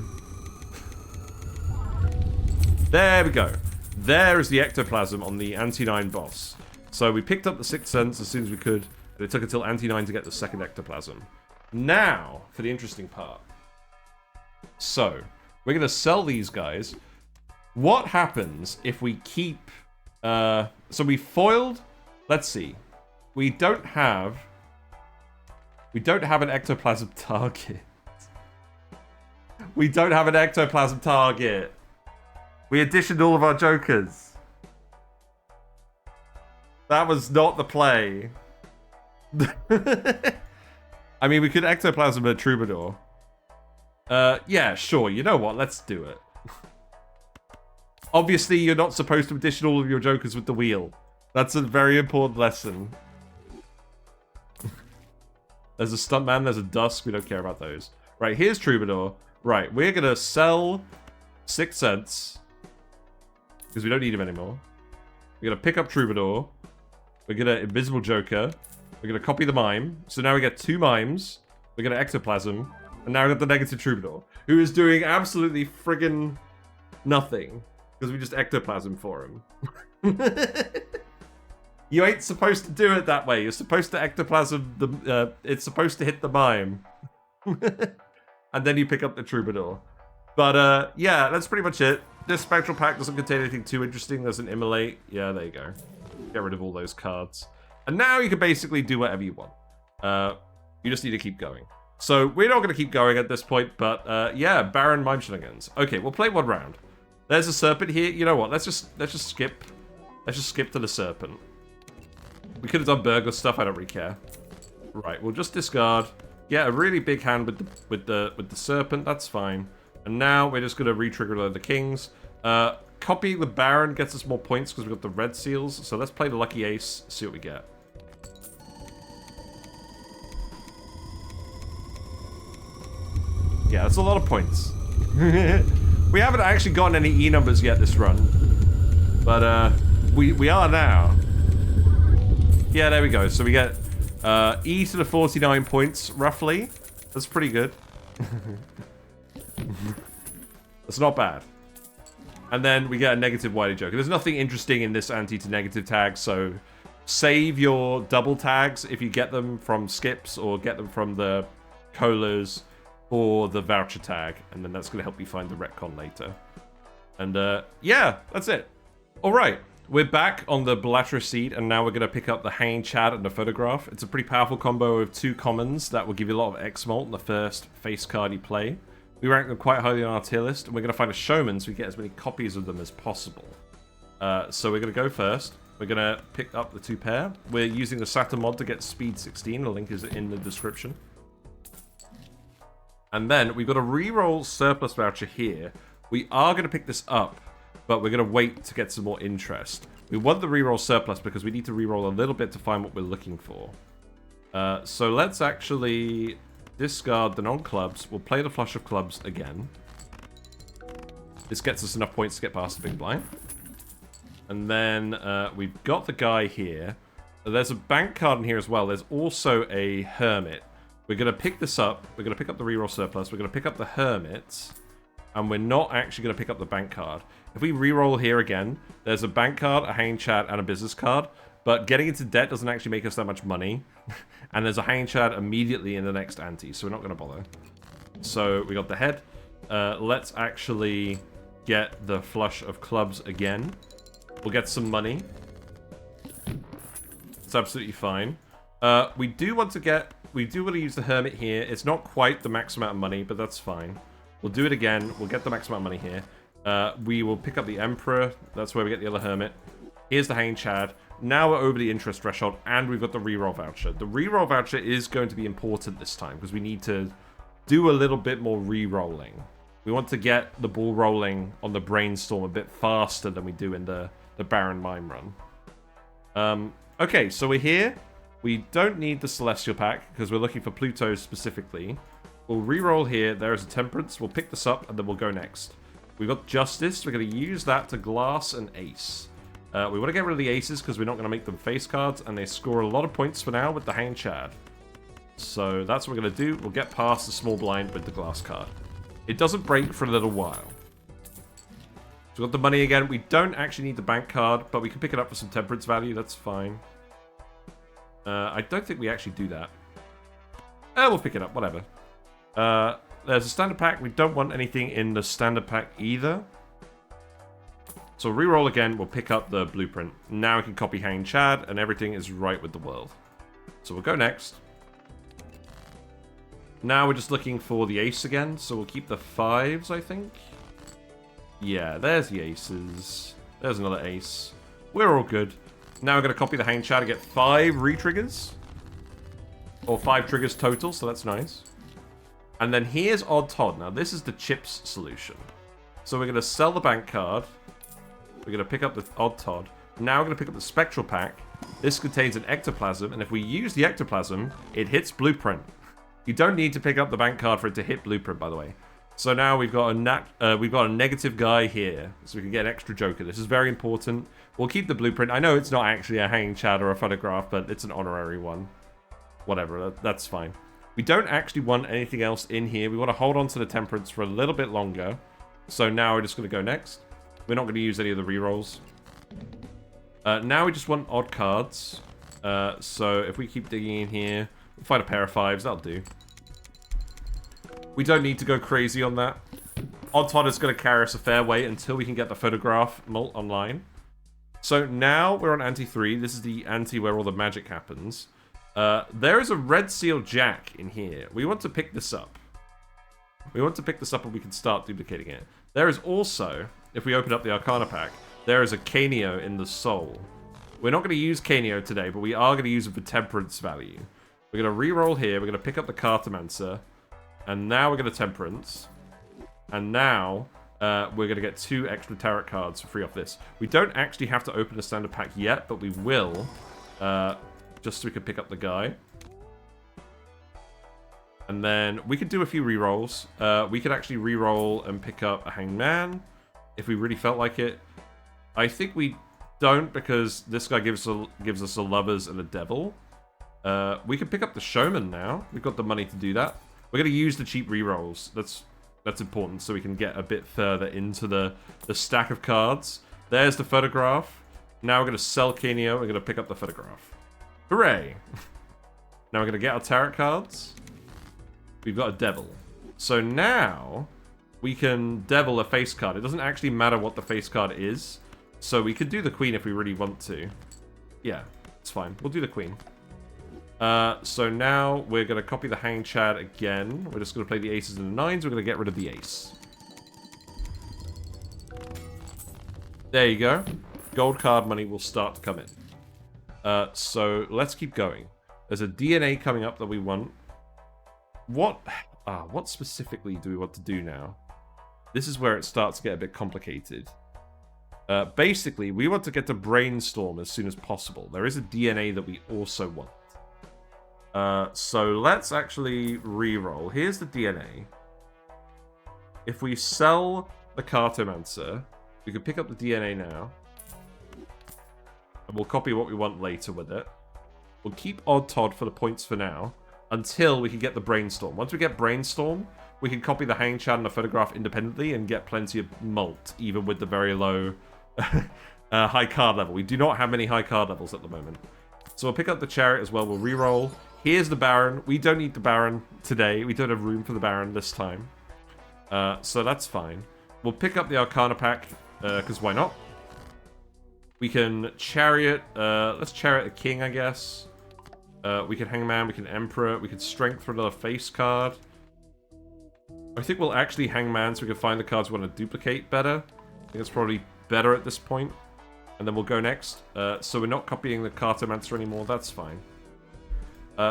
There we go. There is the Ectoplasm on the Anti-9 boss. So we picked up the 6th sense as soon as we could, and it took until Anti-9 to get the 2nd Ectoplasm. Now, for the interesting part. So, we're going to sell these guys. What happens if we keep... so we foiled... Let's see. We don't have an Ectoplasm target. We don't have an Ectoplasm target. We additioned all of our jokers. That was not the play. I mean, we could Ectoplasm a Troubadour. Yeah, sure. You know what? Let's do it. Obviously, you're not supposed to addition all of your jokers with the wheel. That's a very important lesson. There's a Stuntman, there's a Dusk. We don't care about those. Right, here's Troubadour. Right, we're going to sell 6 cents. Because we don't need him anymore. We're going to pick up Troubadour. We're going to Invisible Joker. We're going to copy the Mime. So now we get 2 Mimes. We're going to Ectoplasm. And now we got the negative Troubadour. Who is doing absolutely friggin' nothing. Because we just Ectoplasm for him. You ain't supposed to do it that way. You're supposed to Ectoplasm the... it's supposed to hit the Mime. And then you pick up the Troubadour. But, yeah, that's pretty much it. This Spectral Pack doesn't contain anything too interesting. There's an Immolate. Yeah, there you go. Get rid of all those cards. And now you can basically do whatever you want. You just need to keep going. So, we're not going to keep going at this point, but, yeah, Baron Mime Shenanigans. Okay, we'll play one round. There's a serpent here. You know what? Let's just skip. Let's just skip to the serpent. We could have done burglar stuff. I don't really care. Right, we'll just discard. Yeah, a really big hand with the serpent. That's fine. And now we're just gonna re-trigger the kings. Copying the Baron gets us more points because we've got the red seals. So let's play the lucky ace. See what we get. Yeah, that's a lot of points. We haven't actually gotten any E numbers yet this run, but we are now. Yeah, there we go. So we get E to the 49 points, roughly. That's pretty good. That's not bad. And then we get a negative Wiley Joker. There's nothing interesting in this anti to negative tag, so save your double tags if you get them from skips or get them from the colas or the voucher tag, and then that's going to help you find the retcon later. And yeah, that's it. All right. We're back on the Balatro seed, and now we're going to pick up the Hanging Chad and the Photograph. It's a pretty powerful combo of 2 commons that will give you a lot of X-Molt in the first face card you play. We rank them quite highly on our tier list, and we're going to find a Showman so we get as many copies of them as possible. So we're going to go first. We're going to pick up the 2 pair. We're using the Saturn mod to get speed 16. The link is in the description. And then we've got a reroll surplus voucher here. We are going to pick this up, but we're going to wait to get some more interest. We want the reroll surplus because we need to reroll a little bit to find what we're looking for. So let's actually discard the non-clubs. We'll play the flush of clubs again. This gets us enough points to get past the big blind. And then we've got the guy here. There's a bank card in here as well. There's also a hermit. We're going to pick this up. We're going to pick up the reroll surplus. We're going to pick up the hermit. And we're not actually going to pick up the bank card. If we reroll here again, there's a bank card, a Hanging Chad, and a business card. But getting into debt doesn't actually make us that much money. And there's a Hanging Chad immediately in the next ante, so we're not going to bother. So we got the head. Let's actually get the flush of clubs again. We'll get some money. It's absolutely fine. We do want to use the hermit here. It's not quite the max amount of money, but that's fine. We'll do it again. We'll get the max amount of money here. We will pick up the Emperor. That's where we get the other hermit. Here's the Hanging Chad. Now we're over the interest threshold, and we've got the reroll voucher. The reroll voucher is going to be important this time, because we need to do a little bit more re-rolling. We want to get the ball rolling on the Brainstorm a bit faster than we do in the Baron Mime Run. Okay, so we're here. We don't need the Celestial Pack, because we're looking for Pluto specifically. We'll re-roll here. There is a Temperance. We'll pick this up, and then we'll go next. We've got Justice. We're going to use that to glass an ace. We want to get rid of the aces because we're not going to make them face cards, and they score a lot of points for now with the Hanging Chad. So that's what we're going to do. We'll get past the small blind with the glass card. It doesn't break for a little while. So we've got the money again. We don't actually need the bank card, but we can pick it up for some temperance value. That's fine. I don't think we actually do that. We'll pick it up, whatever. There's a standard pack. We don't want anything in the standard pack either. So reroll again, we'll pick up the blueprint. Now we can copy Hanging Chad, and everything is right with the world. So we'll go next. Now we're just looking for the ace again, so we'll keep the 5s, I think. Yeah, there's the aces. There's another ace. We're all good. Now we're going to copy the Hanging Chad to get 5 re-triggers. Or 5 triggers total, so that's nice. And then here's Odd Todd. Now this is the chips solution. So we're going to sell the bank card. We're going to pick up the Odd Todd. Now we're going to pick up the Spectral Pack. This contains an Ectoplasm, and if we use the Ectoplasm, it hits Blueprint. You don't need to pick up the bank card for it to hit Blueprint, by the way. So now we've got a negative guy here, so we can get an extra Joker. This is very important. We'll keep the Blueprint. I know it's not actually a Hanging Chad or a Photograph, but it's an honorary one. Whatever, that's fine. We don't actually want anything else in here. We want to hold on to the Temperance for a little bit longer. So now we're just going to go next. We're not going to use any of the rerolls. Now we just want odd cards. So if we keep digging in here, we'll find a pair of 5s. That'll do. We don't need to go crazy on that. Odd Todd is going to carry us a fair way until we can get the Photograph mult online. So now we're on ante 3. This is the ante where all the magic happens. There is a red seal jack in here. We want to pick this up. We want to pick this up and we can start duplicating it. There is also if we open up the Arcana pack, there is a Canio in the soul. We're not going to use Canio today, but we are going to use it for Temperance value. We're going to re-roll here. We're going to pick up the Cartomancer. And now we're going to Temperance. And now we're going to get 2 extra Tarot cards for free off this. We don't actually have to open a standard pack yet, but we will. Just so we can pick up the guy. And then we could do a few re-rolls. We could actually re-roll and pick up a Hangman if we really felt like it. I think we don't, because this guy gives us a Lovers and a Devil. We can pick up the Showman now. We've got the money to do that. We're going to use the cheap re-rolls. That's important, so we can get a bit further into the stack of cards. There's the Photograph. Now we're going to sell Canio. We're going to pick up the Photograph. Hooray! Now we're going to get our Tarot cards. We've got a Devil. So now we can Devil a face card. It doesn't actually matter what the face card is. So we could do the Queen if we really want to. Yeah, it's fine. We'll do the Queen. So now we're going to copy the Hang Chad again. We're just going to play the aces and the nines. We're going to get rid of the ace. There you go. Gold card money will start to come in. So let's keep going. There's a DNA coming up that we want. What specifically do we want to do now? This is where it starts to get a bit complicated. Basically, we want to get to Brainstorm as soon as possible. There is a DNA that we also want. So let's actually re-roll. Here's the DNA. If we sell the Cartomancer, we can pick up the DNA now. And we'll copy what we want later with it. We'll keep Odd Todd for the points for now, until we can get the Brainstorm. Once we get Brainstorm, we can copy the Hang Chad and the Photograph independently and get plenty of mult, even with the very low high card level. We do not have many high card levels at the moment. So we'll pick up the Chariot as well. We'll re-roll. Here's the Baron. We don't need the Baron today. We don't have room for the Baron this time. So that's fine. We'll pick up the Arcana pack, because why not? We can Chariot. Let's Chariot a King, I guess. We can Hangman, we can Emperor, we can Strength for another face card. I think we'll actually Hangman so we can find the cards we want to duplicate better. I think it's probably better at this point. And then we'll go next. So we're not copying the Cartomancer anymore, that's fine.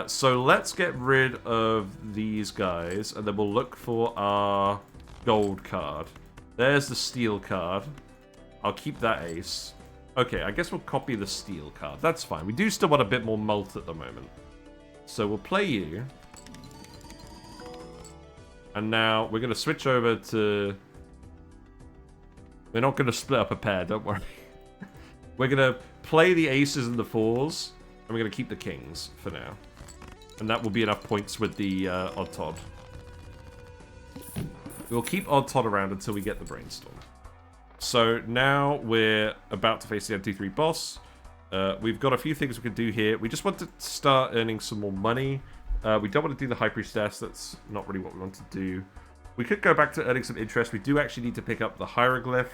So let's get rid of these guys, and then we'll look for our gold card. There's the steel card. I'll keep that ace. Okay, I guess we'll copy the steel card. That's fine. We do still want a bit more mult at the moment. So we'll play you. And now we're going to switch over to... We're not going to split up a pair, don't worry. We're going to play the aces and the fours, and we're going to keep the kings for now. And that will be enough points with the Odd Todd. We'll keep Odd Todd around until we get the Brainstorm. So now we're about to face the MT3 boss. We've got a few things we can do here. We just want to start earning some more money. We don't want to do the High Priestess. That's not really what we want to do. We could go back to earning some interest. We do actually need to pick up the Hieroglyph.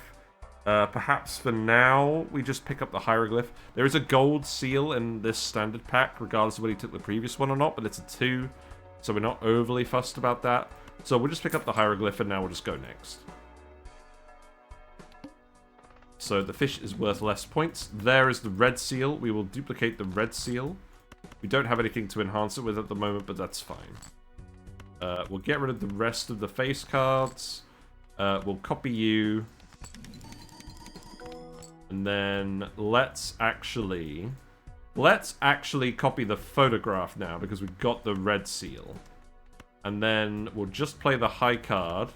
Perhaps for now, we just pick up the Hieroglyph. There is a gold seal in this standard pack, regardless of whether you took the previous one or not, but it's a 2. So we're not overly fussed about that. So we'll just pick up the Hieroglyph, and now we'll just go next. So the fish is worth less points. There is the red seal. We will duplicate the red seal. We don't have anything to enhance it with at the moment, but that's fine. We'll get rid of the rest of the face cards. We'll copy you. And then let's actually copy the Photograph now, because we've got the red seal. And then we'll just play the high card.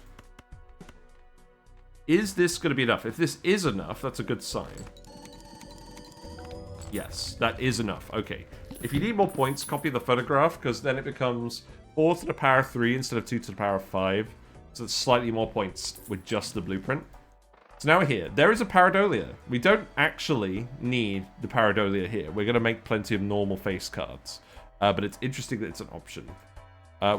Is this going to be enough? If this is enough, that's a good sign. Yes, that is enough. Okay. If you need more points, copy the Photograph, because then it becomes 4 to the power of 3 instead of 2 to the power of 5. So it's slightly more points with just the blueprint. So now we're here. There is a Pareidolia. We don't actually need the Pareidolia here. We're going to make plenty of normal face cards. But it's interesting that it's an option.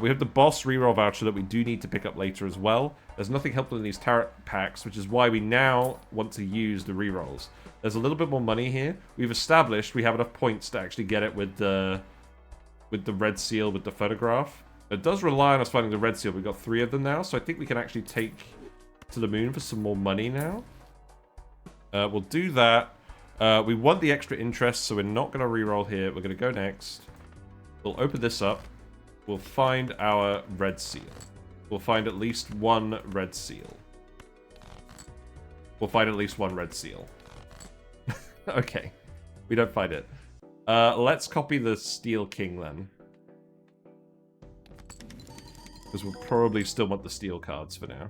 We have the boss reroll voucher that we do need to pick up later as well. There's nothing helpful in these tarot packs, which is why we now want to use the rerolls. There's a little bit more money here. We've established we have enough points to actually get it with the red seal, with the Photograph. It does rely on us finding the red seal. We've got 3 of them now, so I think we can actually take to the moon for some more money now. We'll do that. We want the extra interest, so we're not going to re-roll here. We're going to go next. We'll open this up. We'll find our red seal. We'll find at least one red seal. We'll find at least one red seal. Okay. We don't find it. Let's copy the Steel King then. Because we'll probably still want the steel cards for now.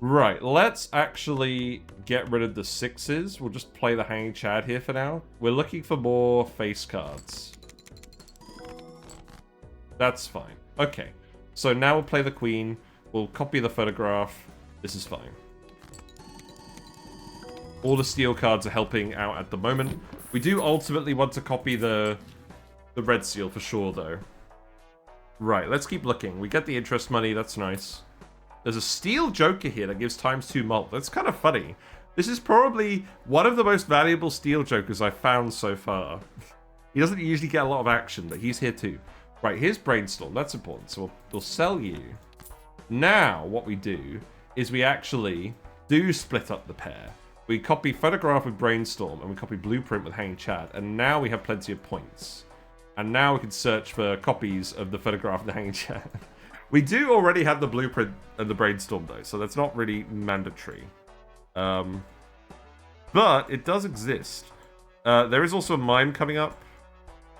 Right, let's actually get rid of the 6s. We'll just play the Hanging Chad here for now. We're looking for more face cards. That's fine. Okay, so now we'll play the Queen. We'll copy the photograph. This is fine. All the steel cards are helping out at the moment. We do ultimately want to copy the red seal for sure, though. Right, let's keep looking. We get the interest money. That's nice. There's a steel joker here that gives ×2 mult. That's kind of funny. This is probably one of the most valuable steel jokers I've found so far. He doesn't usually get a lot of action, but he's here too. Right, here's Brainstorm. That's important. So we'll sell you. Now, what we do is we actually do split up the pair. We copy Photograph with Brainstorm, and we copy Blueprint with Hanging Chad, and now we have plenty of points. And now we can search for copies of the Photograph and the Hanging Chad. We do already have the Blueprint and the Brainstorm, though, so that's not really mandatory. But it does exist. There is also a Mime coming up,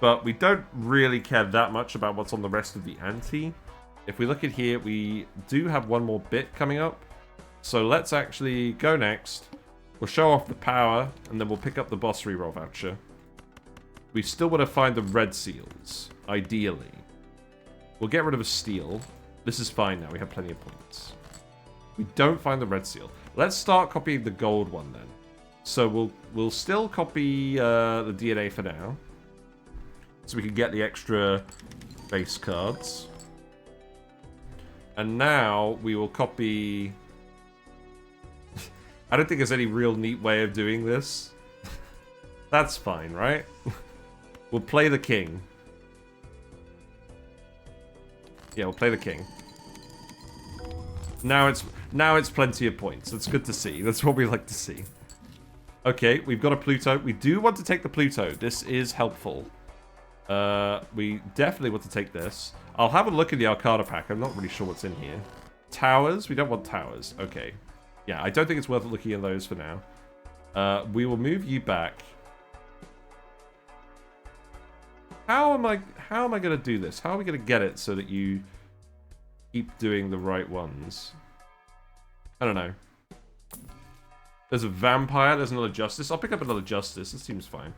but we don't really care that much about what's on the rest of the ante. If we look at here, we do have one more bit coming up. So let's actually go next. We'll show off the power, and then we'll pick up the boss reroll voucher. We still want to find the red seals, ideally. We'll get rid of a steel. This is fine now, we have plenty of points. We don't find the red seal. Let's start copying the gold one then. So we'll still copy the DNA for now. So we can get the extra base cards. And now we will copy... I don't think there's any real neat way of doing this. That's fine, right? We'll play the king. Yeah, we'll play the king. Now it's plenty of points. That's good to see. That's what we like to see. Okay, we've got a Pluto. We do want to take the Pluto. This is helpful. We definitely want to take this. I'll have a look at the Arcana pack. I'm not really sure what's in here. Towers? We don't want towers. Okay. Yeah, I don't think it's worth looking at those for now. We will move you back. How am I going to do this? How are we going to get it so that you keep doing the right ones? I don't know. There's a vampire. There's another justice. I'll pick up another justice. This seems fine.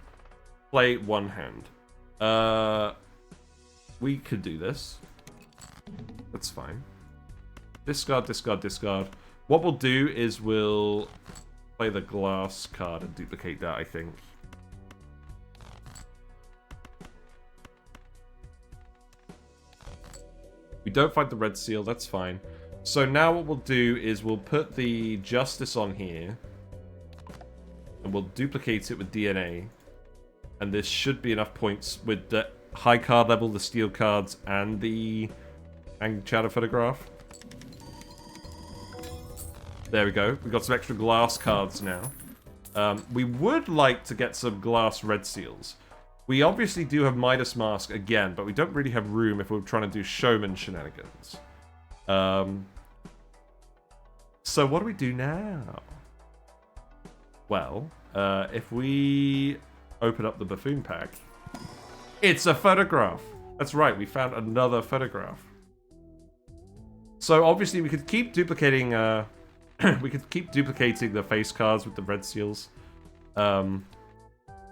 Play one hand. We could do this. That's fine. Discard, discard, discard. What we'll do is we'll play the glass card and duplicate that, I think. We don't find the red seal, that's fine. So now what we'll do is we'll put the justice on here. And we'll duplicate it with DNA. And this should be enough points with the high card level, the steel cards, and the Hanging Chad photograph. There we go. We've got some extra glass cards now. We would like to get some glass red seals. We obviously do have Midas Mask again, but we don't really have room if we're trying to do showman shenanigans. So what do we do now? Well, if we open up the buffoon pack, it's a photograph. That's right, we found another photograph. So obviously we could keep duplicating we could keep duplicating the face cards with the red seals.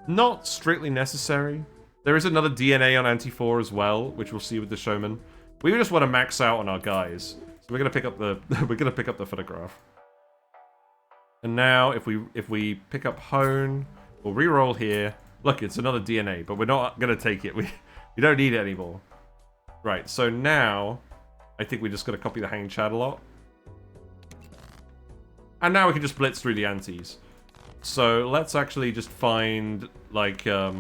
Not strictly necessary. There is another DNA on Ante 4 as well, which we'll see with the showman. We just want to max out on our guys. So we're gonna pick up the the photograph. And now if we pick up Hone, we'll re-roll here. Look, it's another DNA, but we're not gonna take it. We don't need it anymore. Right, so now I think we just gotta copy the Hanging Chad a lot. And now we can just blitz through the antes. So let's actually just find, like, I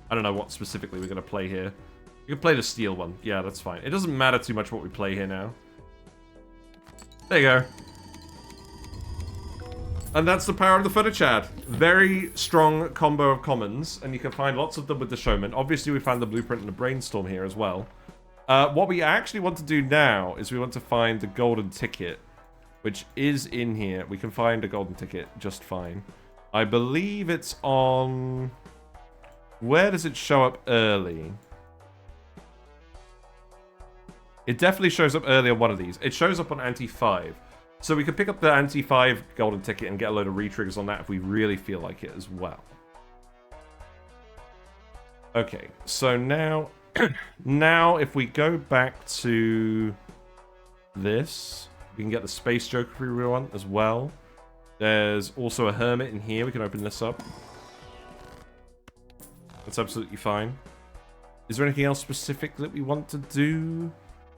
don't know what specifically we're going to play here. We can play the steel one. Yeah, that's fine. It doesn't matter too much what we play here now. There you go. And that's the power of the PhotoChad. Very strong combo of commons, and you can find lots of them with the Showman. Obviously, we found the blueprint and the Brainstorm here as well. What we actually want to do now is we want to find the golden ticket, which is in here. We can find a golden ticket just fine. I believe it's on... Where does it show up early? It definitely shows up early on one of these. It shows up on Anti-5. So we could pick up the Anti-5 golden ticket and get a load of re-triggers on that if we really feel like it as well. Okay, so now... now, if we go back to this, we can get the Space Joker if we really want as well. There's also a Hermit in here. We can open this up. That's absolutely fine. Is there anything else specific that we want to do?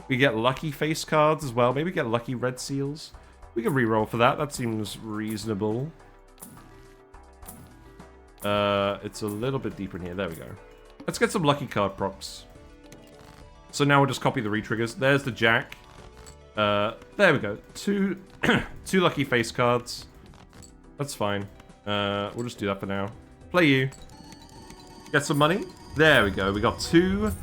We get lucky face cards as well. Maybe get lucky red seals. We can reroll for that. That seems reasonable. It's a little bit deeper in here. There we go. Let's get some lucky card props. So now we'll just copy the re-triggers. There's the Jack. There we go. Two lucky face cards. That's fine. We'll just do that for now. Play you. Get some money. There we go. We got two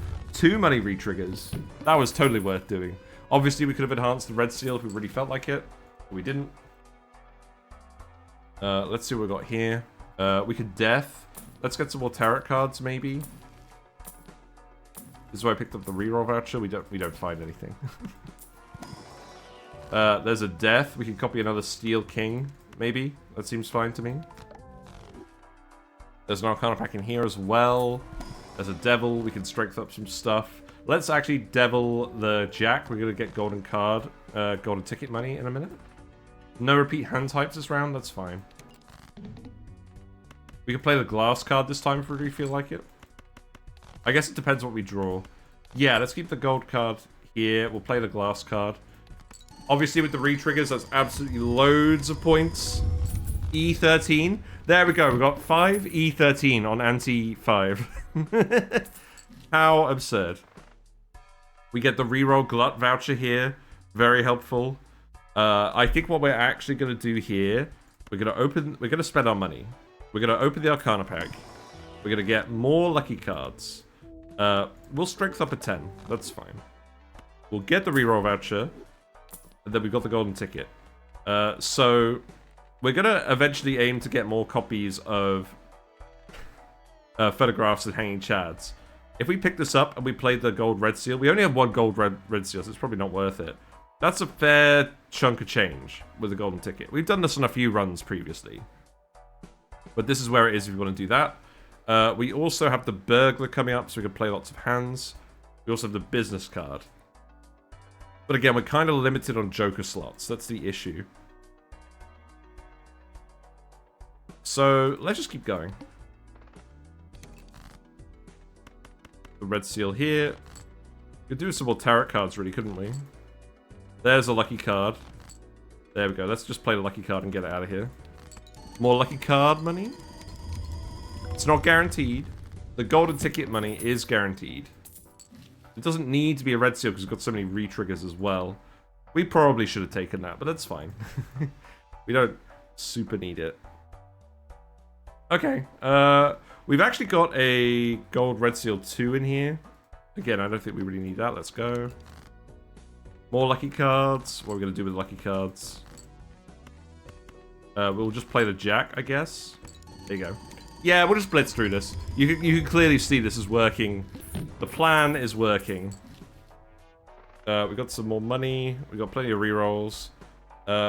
money re-triggers. That was totally worth doing. Obviously, we could have enhanced the red seal if we really felt like it. But we didn't. Let's see what we got here. We could death. Let's get some more tarot cards, maybe. This is why I picked up the reroll voucher. We don't find anything. There's a death. We can copy another Steel King, maybe. That seems fine to me. There's an Arcana pack in here as well. There's a Devil. We can strength up some stuff. Let's actually Devil the Jack. We're going to get golden card, golden ticket money in a minute. No repeat hand types this round. That's fine. We can play the glass card this time if we really feel like it. I guess it depends what we draw. Yeah, let's keep the gold card here. We'll play the glass card. Obviously, with the re-triggers, that's absolutely loads of points. E13. There we go. We got 5 E13 on Anti-5. How absurd. We get the reroll glut voucher here. Very helpful. I think what we're actually going to do here, we're going to spend our money. We're going to open the Arcana pack. We're going to get more lucky cards. We'll strength up a 10. That's fine. We'll get the reroll voucher. And then we've got the golden ticket. So we're going to eventually aim to get more copies of photographs and hanging chads. If we pick this up and we play the gold red seal, we only have one gold red seal, so it's probably not worth it. That's a fair chunk of change with the golden ticket. We've done this on a few runs previously. But this is where it is if you want to do that. We also have the burglar coming up, so we can play lots of hands. We also have the business card. But again, we're kind of limited on Joker slots. That's the issue. So let's just keep going. The red seal here. We could do some more tarot cards, really, couldn't we? There's a lucky card. There we go. Let's just play the lucky card and get it out of here. More lucky card money. It's not guaranteed. The golden ticket money is guaranteed. It doesn't need to be a red seal because we've got so many re-triggers as well. We probably should have taken that, but that's fine. We don't super need it. Okay. We've actually got a gold red seal 2 in here. Again, I don't think we really need that. Let's go. More lucky cards. What are we going to do with lucky cards? We'll just play the Jack, I guess. There you go. Yeah, we'll just blitz through this. You can clearly see this is working. The plan is working. We got some more money. We got plenty of rerolls.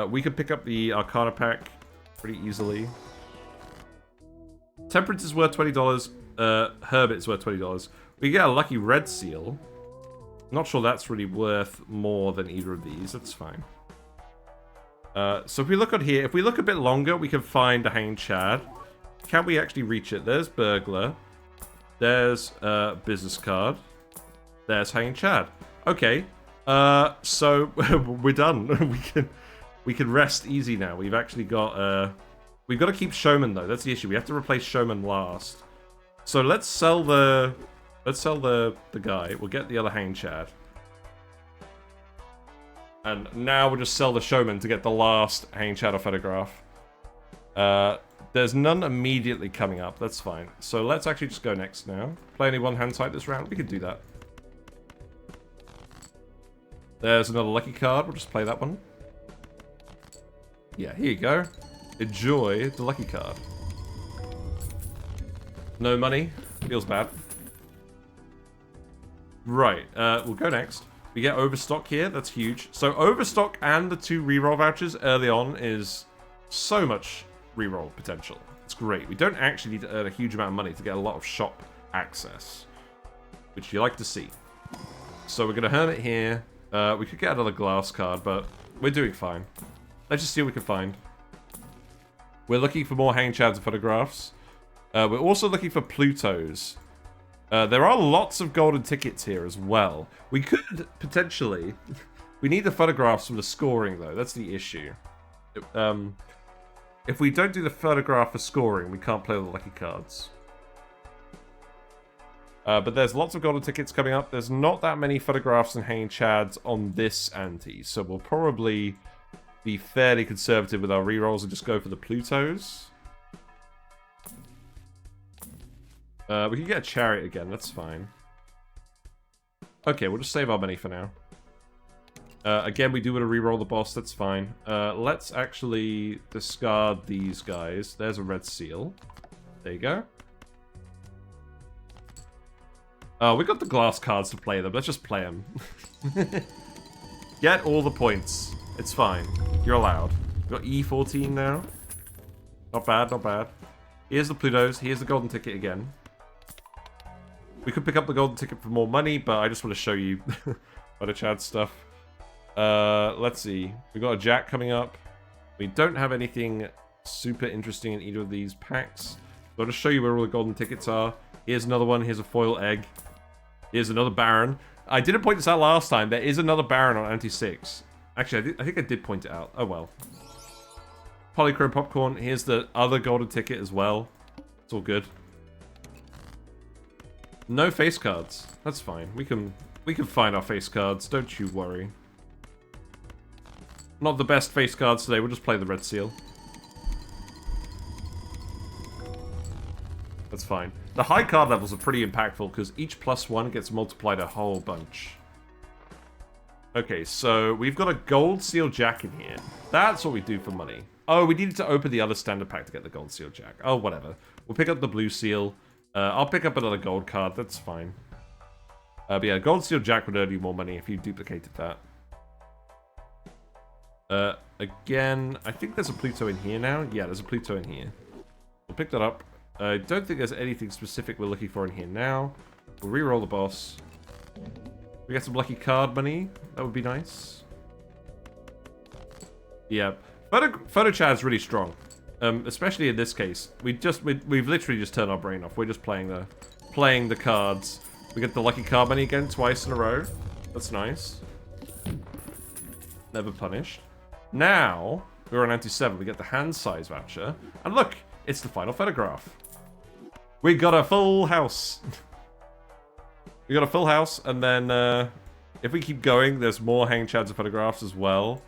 We could pick up the Arcana pack pretty easily. Temperance is worth $20. Herbit is worth $20. We get a lucky red seal. Not sure that's really worth more than either of these. That's fine. So if we look on here, if we look a bit longer, we can find a hanging chad. Can we actually reach it? There's burglar. There's business card. There's hanging chad. Okay. So we're done. we can rest easy now. We've actually got we've got to keep Showman though. That's the issue. We have to replace Showman last. So let's sell the guy. We'll get the other hanging chad. And now we'll just sell the Showman to get the last hanging chad photograph. There's none immediately coming up. That's fine. So let's actually just go next now. Play only one hand type this round. We could do that. There's another lucky card. We'll just play that one. Yeah, here you go. Enjoy the lucky card. No money. Feels bad. Right, we'll go next. We get Overstock here. That's huge. So Overstock and the 2 reroll vouchers early on is so much reroll potential. It's great. We don't actually need to earn a huge amount of money to get a lot of shop access, which you like to see. So we're going to Hermit here. We could get another glass card, but we're doing fine. Let's just see what we can find. We're looking for more hang chads and photographs. We're also looking for Plutos. There are lots of golden tickets here as well. We could potentially... we need the photographs from the scoring, though. That's the issue. If we don't do the photograph for scoring, we can't play all the lucky cards. But there's lots of golden tickets coming up. There's not that many photographs and hanging chads on this ante, so we'll probably be fairly conservative with our rerolls and just go for the Plutos. We can get a chariot again, that's fine. Okay, we'll just save our money for now. Again, we do want to reroll the boss, that's fine. Let's actually discard these guys. There's a red seal. There you go. Oh, we got the glass cards to play them. Let's just play them. Get all the points. It's fine. You're allowed. We've got E14 now. Not bad, not bad. Here's the Plutos. Here's the golden ticket again. We could pick up the golden ticket for more money, but I just want to show you PhotoChad stuff. Let's see. We've got a Jack coming up. We don't have anything super interesting in either of these packs. So I'll just show you where all the golden tickets are. Here's another one. Here's a foil egg. Here's another Baron. I didn't point this out last time. There is another Baron on Anti-6. Actually, I think I did point it out. Oh, well. Polychrome Popcorn. Here's the other golden ticket as well. It's all good. No face cards. That's fine. We can find our face cards. Don't you worry. Not the best face cards today. We'll just play the red seal. That's fine. The high card levels are pretty impactful because each +1 gets multiplied a whole bunch. Okay, so we've got a gold seal jack in here. That's what we do for money. Oh, we needed to open the other standard pack to get the gold seal jack. Oh, whatever. We'll pick up the blue seal. I'll pick up another gold card. That's fine. But yeah, gold seal jack would earn you more money if you duplicated that. Again, I think there's a Pluto in here now. Yeah, there's a Pluto in here. We'll pick that up. I don't think there's anything specific we're looking for in here now. We'll reroll the boss. We get some lucky card money. That would be nice. Yeah. PhotoChad's really strong. Especially in this case. We've literally just turned our brain off. We're just playing the cards. We get the lucky card money again twice in a row. That's nice. Never punished. Now, we're on Anti-7. We get the hand size voucher. And look, it's the final photograph. We got a full house. We got a full house, and then if we keep going, there's more hang chads and photographs as well.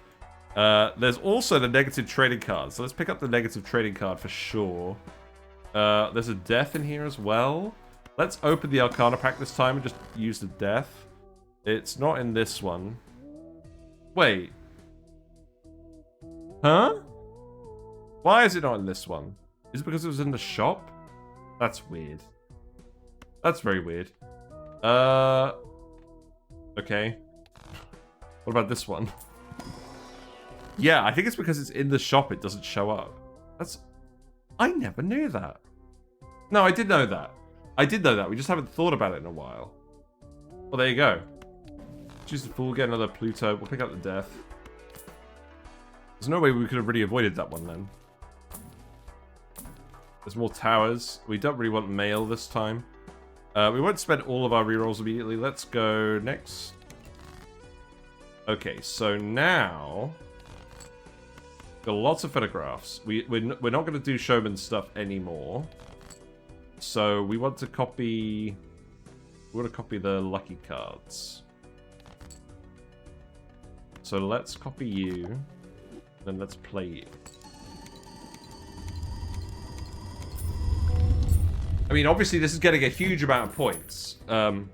There's also the negative trading card, so let's pick up the negative trading card for sure. There's a death in here as well. Let's open the Arcana pack this time and just use the death. It's not in this one. Wait. Huh? Why is it not in this one? Is it because it was in the shop? That's weird. That's very weird. Okay. What about this one? Yeah, I think it's because it's in the shop it doesn't show up. I never knew that. No, I did know that. I did know that. We just haven't thought about it in a while. Well, there you go. Choose the Fool, get another Pluto. We'll pick up the Death. There's no way we could have really avoided that one then. There's more towers. We don't really want mail this time. We won't spend all of our rerolls immediately. Let's go next. Okay, so now... got lots of photographs. We're not going to do showman stuff anymore. So we want to copy... we want to copy the lucky cards. So let's copy you. Then let's play you. I mean, obviously, this is getting a huge amount of points. The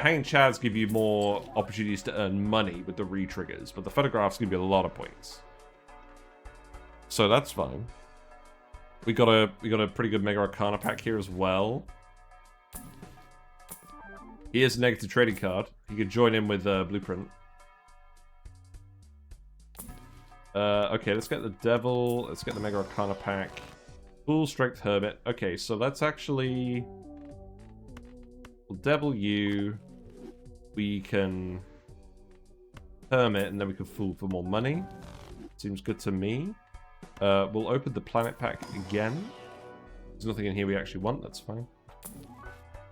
hanging chads give you more opportunities to earn money with the re-triggers, but the photographs give you a lot of points. So that's fine. We got a pretty good Mega Arcana pack here as well. Here's a negative trading card. You can join in with Blueprint. Okay, let's get the Devil. Let's get the Mega Arcana pack. Full Strength Hermit. Okay, so that's actually... We'll Devil you. We can Hermit, and then we can Fool for more money. Seems good to me. We'll open the Planet pack again. There's nothing in here we actually want. That's fine.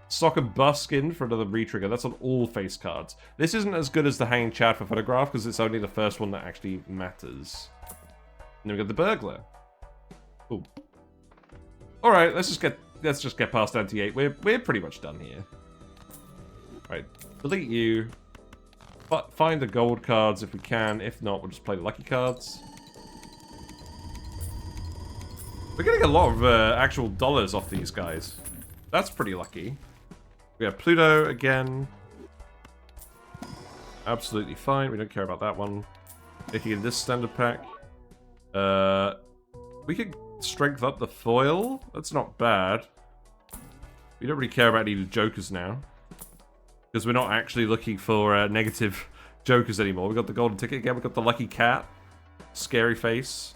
Soccer Buskin for another re-trigger. That's on all face cards. This isn't as good as the Hanging Chad for Photograph because it's only the first one that actually matters. And then we got the Burglar. Ooh. All right, let's just get past anti-8. We're pretty much done here. All right, delete you. Find the gold cards if we can. If not, we'll just play the lucky cards. We're getting a lot of actual dollars off these guys. That's pretty lucky. We have Pluto again. Absolutely fine. We don't care about that one. Taking in this standard pack. We could strength up the foil. That's not bad. We don't really care about any jokers now. Because we're not actually looking for negative jokers anymore. We got the golden ticket again. We got the lucky cat. Scary face.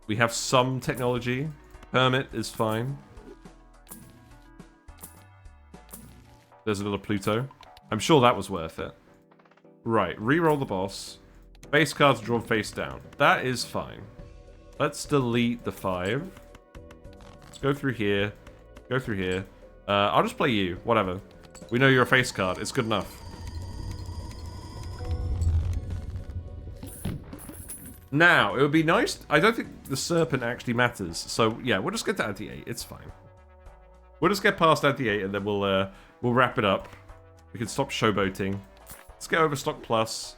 We have some technology. Hermit is fine. There's another Pluto. I'm sure that was worth it. Right, re-roll the boss. Face cards drawn face down. That is fine. Let's delete the 5. Let's go through here. Go through here. I'll just play you. Whatever. We know you're a face card. It's good enough. Now, it would be nice... I don't think the Serpent actually matters. So, yeah, we'll just get to anti-8. It's fine. We'll just get past anti-8 and then we'll wrap it up. We can stop showboating. Let's get Overstock Plus.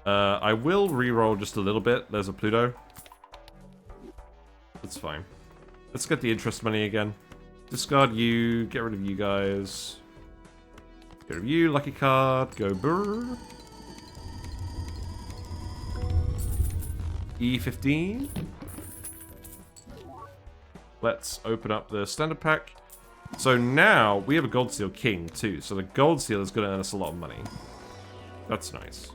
I will re-roll just a little bit. There's a Pluto. That's fine. Let's get the interest money again. Discard you. Get rid of you guys. Get rid of you. Lucky card. Go brr. E15. Let's open up the standard pack. So now we have a Gold Seal King too. So the Gold Seal is going to earn us a lot of money. That's nice.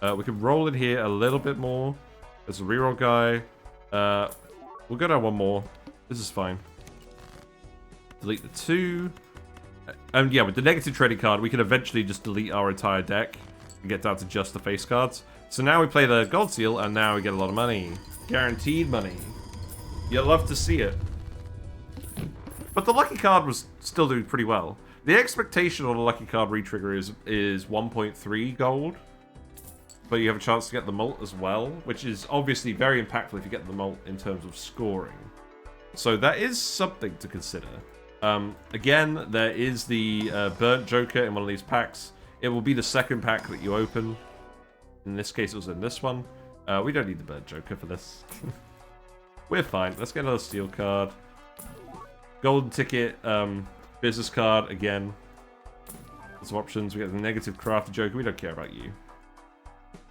We can roll in here a little bit more. There's a reroll guy. We'll go down one more. This is fine. Delete the 2. And yeah, with the negative trading card, we can eventually just delete our entire deck and get down to just the face cards. So now we play the Gold Seal, and now we get a lot of money. Guaranteed money. You'll love to see it. But the lucky card was still doing pretty well. The expectation on a lucky card retrigger is 1.3 gold. But you have a chance to get the mult as well, which is obviously very impactful if you get the mult in terms of scoring. So that is something to consider. Again, there is the Burnt Joker in one of these packs. It will be the second pack that you open. In this case, it was in this one. We don't need the Burnt Joker for this. We're fine. Let's get another steel card. Golden ticket, business card again. There's some options. We get the negative crafted Joker. We don't care about you.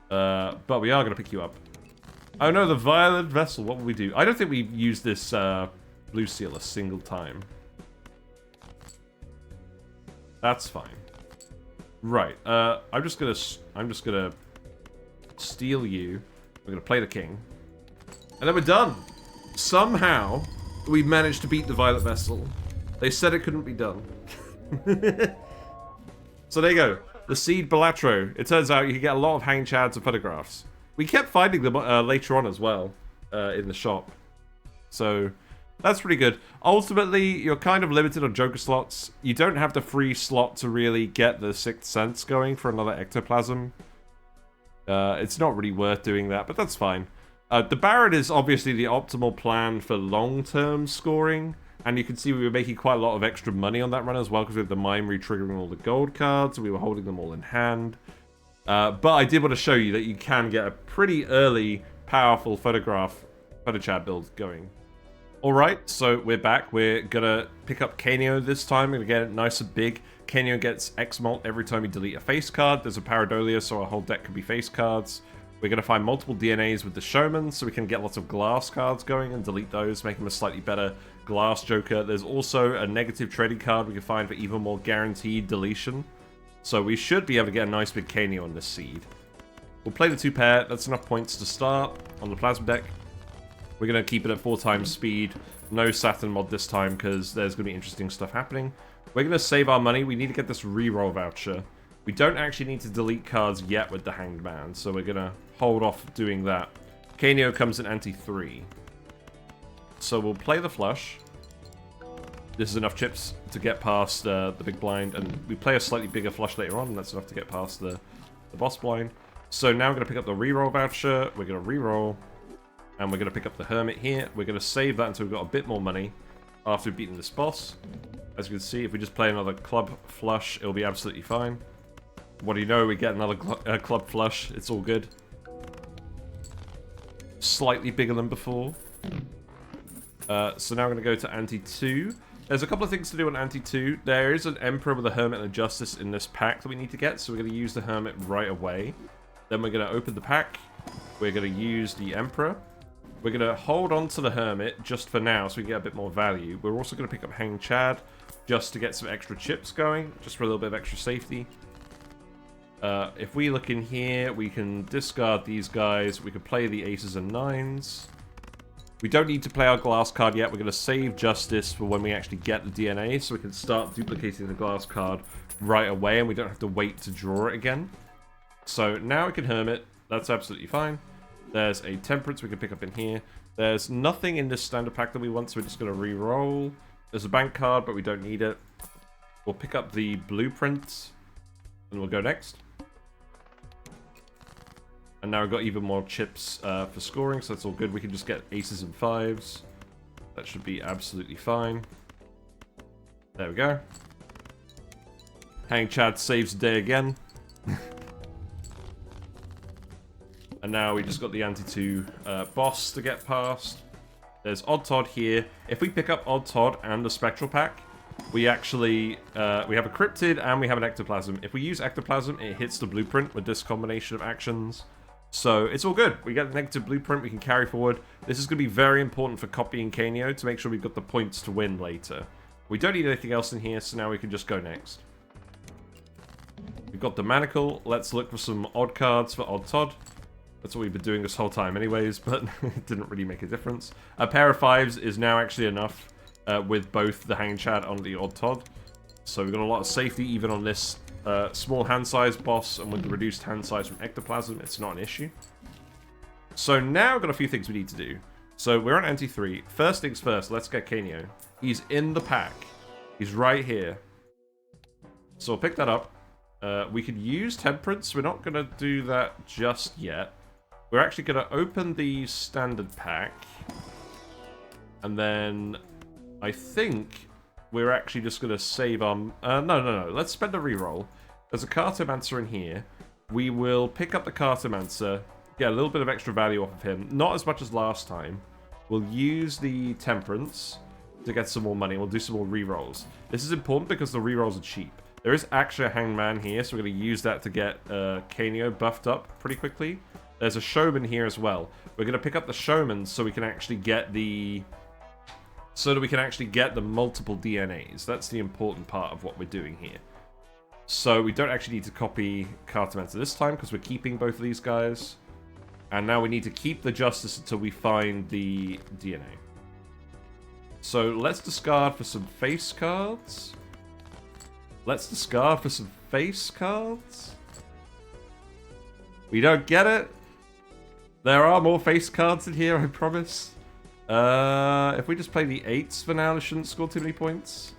But we are going to pick you up. Oh no, the Violet Vessel. What will we do? I don't think we used this blue seal a single time. That's fine. Right. I'm just gonna steal you. We're gonna play the king, and then we're done. Somehow, we managed to beat the Violet Vessel. They said it couldn't be done. So there you go. The Seed Balatro. It turns out you can get a lot of hanging chads and photographs. We kept finding them later on as well in the shop. So that's pretty good. Ultimately, you're kind of limited on Joker slots. You don't have the free slot to really get the Sixth Sense going for another Ectoplasm. It's not really worth doing that, but that's fine. The Baron is obviously the optimal plan for long-term scoring. And you can see we were making quite a lot of extra money on that run as well because we had the Mime re-triggering all the gold cards. We were holding them all in hand. But I did want to show you that you can get a pretty early, powerful PhotoChad build going. Alright, so we're back. We're gonna pick up Canio this time. We're gonna get it nice and big. Canio gets X mult every time you delete a face card. There's a Pareidolia, so our whole deck could be face cards. We're gonna find multiple DNAs with the Showman, so we can get lots of glass cards going and delete those, make them a slightly better glass Joker. There's also a negative trading card we can find for even more guaranteed deletion. So we should be able to get a nice big Canio on this seed. We'll play the 2 pair. That's enough points to start on the Plasma deck. We're going to keep it at 4 times speed. No Saturn mod this time because there's going to be interesting stuff happening. We're going to save our money. We need to get this reroll voucher. We don't actually need to delete cards yet with the Hanged Man, so we're going to hold off doing that. Canio comes in ante-3. So we'll play the flush. This is enough chips to get past the big blind, and we play a slightly bigger flush later on, and that's enough to get past the boss blind. So now we're going to pick up the reroll voucher. We're going to reroll. And we're going to pick up the Hermit here. We're going to save that until we've got a bit more money after we've beaten this boss. As you can see, if we just play another club flush, it'll be absolutely fine. What do you know? We get another club flush. It's all good. Slightly bigger than before. So now I'm going to go to ante-2. There's a couple of things to do on ante-2. There is an Emperor with a Hermit and a Justice in this pack that we need to get. So we're going to use the Hermit right away. Then we're going to open the pack. We're going to use the Emperor. We're going to hold on to the Hermit just for now so we get a bit more value. We're also going to pick up Hang Chad just to get some extra chips going, just for a little bit of extra safety. If we look in here, we can discard these guys. We can play the aces and nines. We don't need to play our glass card yet. We're going to save Justice for when we actually get the DNA so we can start duplicating the glass card right away and we don't have to wait to draw it again. So now we can Hermit. That's absolutely fine. There's a Temperance we can pick up in here. There's nothing in this standard pack that we want, so we're just going to re-roll. There's a bank card, but we don't need it. We'll pick up the Blueprint, and we'll go next. And now we've got even more chips for scoring, so that's all good. We can just get aces and fives. That should be absolutely fine. There we go. Hang Chad saves the day again. And now we just got the ante-2 boss to get past. There's Odd Todd here. If we pick up Odd Todd and the Spectral Pack, we actually we have a Cryptid and we have an Ectoplasm. If we use Ectoplasm, it hits the Blueprint with this combination of actions. So it's all good. We get the negative Blueprint, we can carry forward. This is going to be very important for copying Canio to make sure we've got the points to win later. We don't need anything else in here, so now we can just go next. We've got the Manacle. Let's look for some odd cards for Odd Todd. That's what we've been doing this whole time anyways, but it didn't really make a difference. A pair of fives is now actually enough with both the Hang Chad and the Odd Todd. So we've got a lot of safety even on this small hand size boss, and with the reduced hand size from Ectoplasm, it's not an issue. So now we've got a few things we need to do. So we're on ante-3. First things first, let's get Canio. He's in the pack. He's right here. So we'll pick that up. We could use Temperance. We're not going to do that just yet. We're actually going to open the standard pack. And then I think we're actually just going to save our... No. Let's spend a reroll. There's a Cartomancer in here. We will pick up the Cartomancer, get a little bit of extra value off of him. Not as much as last time. We'll use the Temperance to get some more money. We'll do some more rerolls. This is important because the rerolls are cheap. There is actually a Hangman here, so we're going to use that to get Canio buffed up pretty quickly. There's a Showman here as well. We're going to pick up the Showman so we can actually get the... so that we can actually get the multiple DNAs. That's the important part of what we're doing here. So we don't actually need to copy Cartomancer this time because we're keeping both of these guys. And now we need to keep the Justice until we find the DNA. So let's discard for some face cards. Let's discard for some face cards. We don't get it. There are more face cards in here, I promise. If we just play the 8s for now, it shouldn't score too many points.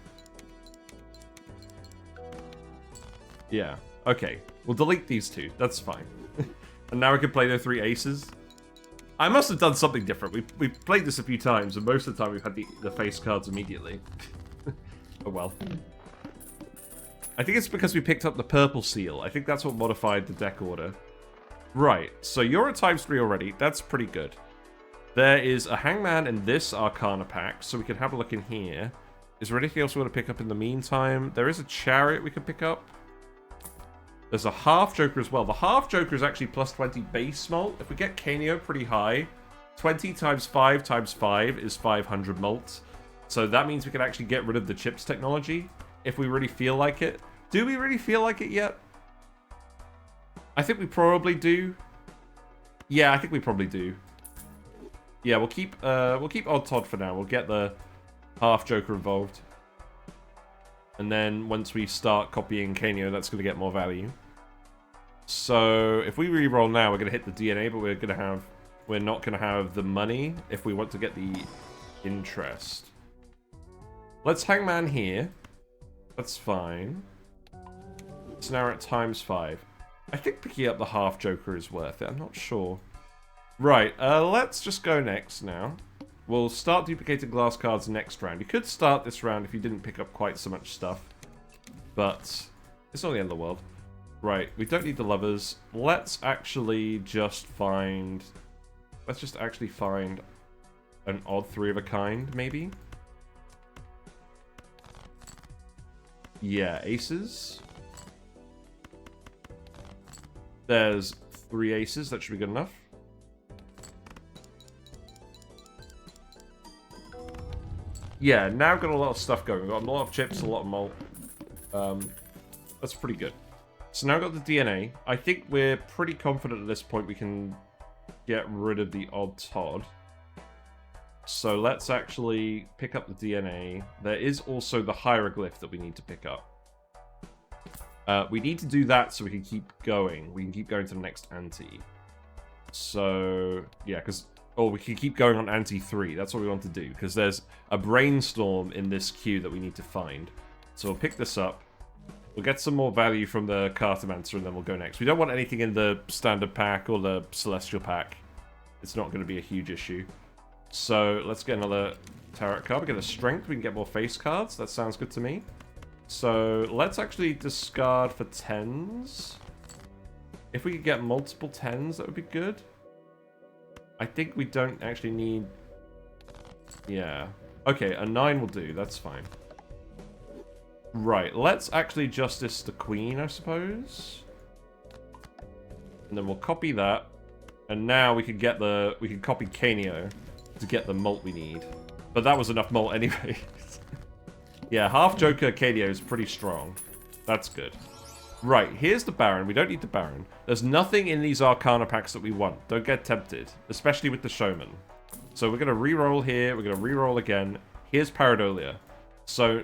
Yeah, okay. We'll delete these 2. That's fine. And now we can play the 3 aces. I must have done something different. We've played this a few times, and most of the time we've had the face cards immediately. Oh well. I think it's because we picked up the purple seal. I think that's what modified the deck order. Right, so you're at ×3 already. That's pretty good. There is a hangman in this Arcana pack, so we can have a look in here. Is there anything else we want to pick up in the meantime? There is a chariot we can pick up. There's a half joker as well. The half joker is actually plus 20 base mult. If we get Canio pretty high, 20 times 5 times 5 is 500 mult. So that means we can actually get rid of the chips technology if we really feel like it. Do we really feel like it yet? I think we probably do. Yeah, I think we probably do. Yeah, we'll keep Odd Todd for now. We'll get the half joker involved. And then once we start copying Canio, that's going to get more value. So if we re-roll now, we're going to hit the DNA, but we're not going to have the money if we want to get the interest. Let's hangman here. That's fine. So now we're at times 5. I think picking up the half joker is worth it. I'm not sure. Right, let's just go next now. We'll start duplicating glass cards next round. You could start this round if you didn't pick up quite so much stuff. But it's not the end of the world. Right, we don't need the lovers. Let's actually just find... Let's just actually find an odd 3 of a kind, maybe? Yeah, aces. There's 3 aces. That should be good enough. Yeah, now we've got a lot of stuff going. We've got a lot of chips, a lot of malt. That's pretty good. So now we've got the DNA. I think we're pretty confident at this point we can get rid of the Odd Todd. So let's actually pick up the DNA. There is also the hieroglyph that we need to pick up. We need to do that so we can keep going. We can keep going to the next ante. So, yeah, because... Or we can keep going on ante 3. That's what we want to do. Because there's a brainstorm in this queue that we need to find. So we'll pick this up. We'll get some more value from the Cartomancer and then we'll go next. We don't want anything in the standard pack or the celestial pack. It's not going to be a huge issue. So let's get another tarot card. We get a strength. We can get more face cards. That sounds good to me. So let's actually discard for 10s. If we could get multiple 10s, that would be good. I think we don't actually need... Yeah. Okay, a 9 will do. That's fine. Right, let's actually justice the queen, I suppose. And then we'll copy that. And now we can get the... We can copy Canio to get the mult we need. But that was enough mult anyway. Yeah, half Joker Canio is pretty strong. That's good. Right, here's the Baron. We don't need the Baron. There's nothing in these Arcana packs that we want. Don't get tempted. Especially with the Showman. So we're going to re-roll here. We're going to re-roll again. Here's Pareidolia. So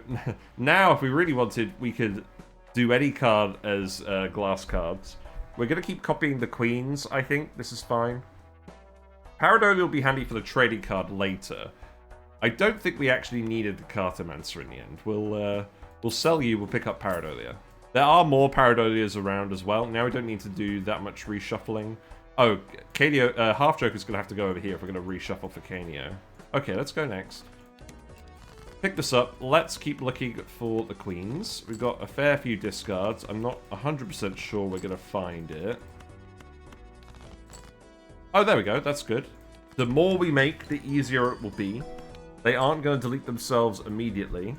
now, if we really wanted, we could do any card as glass cards. We're going to keep copying the Queens, I think. This is fine. Pareidolia will be handy for the trading card later. I don't think we actually needed the Cartomancer in the end. We'll sell you. We'll pick up Pareidolia. There are more Pareidolias around as well. Now we don't need to do that much reshuffling. Oh, Canio, Half Joker's going to have to go over here if we're going to reshuffle for Canio. Okay, let's go next. Pick this up. Let's keep looking for the Queens. We've got a fair few discards. I'm not 100% sure we're going to find it. Oh, there we go. That's good. The more we make, the easier it will be. They aren't going to delete themselves immediately.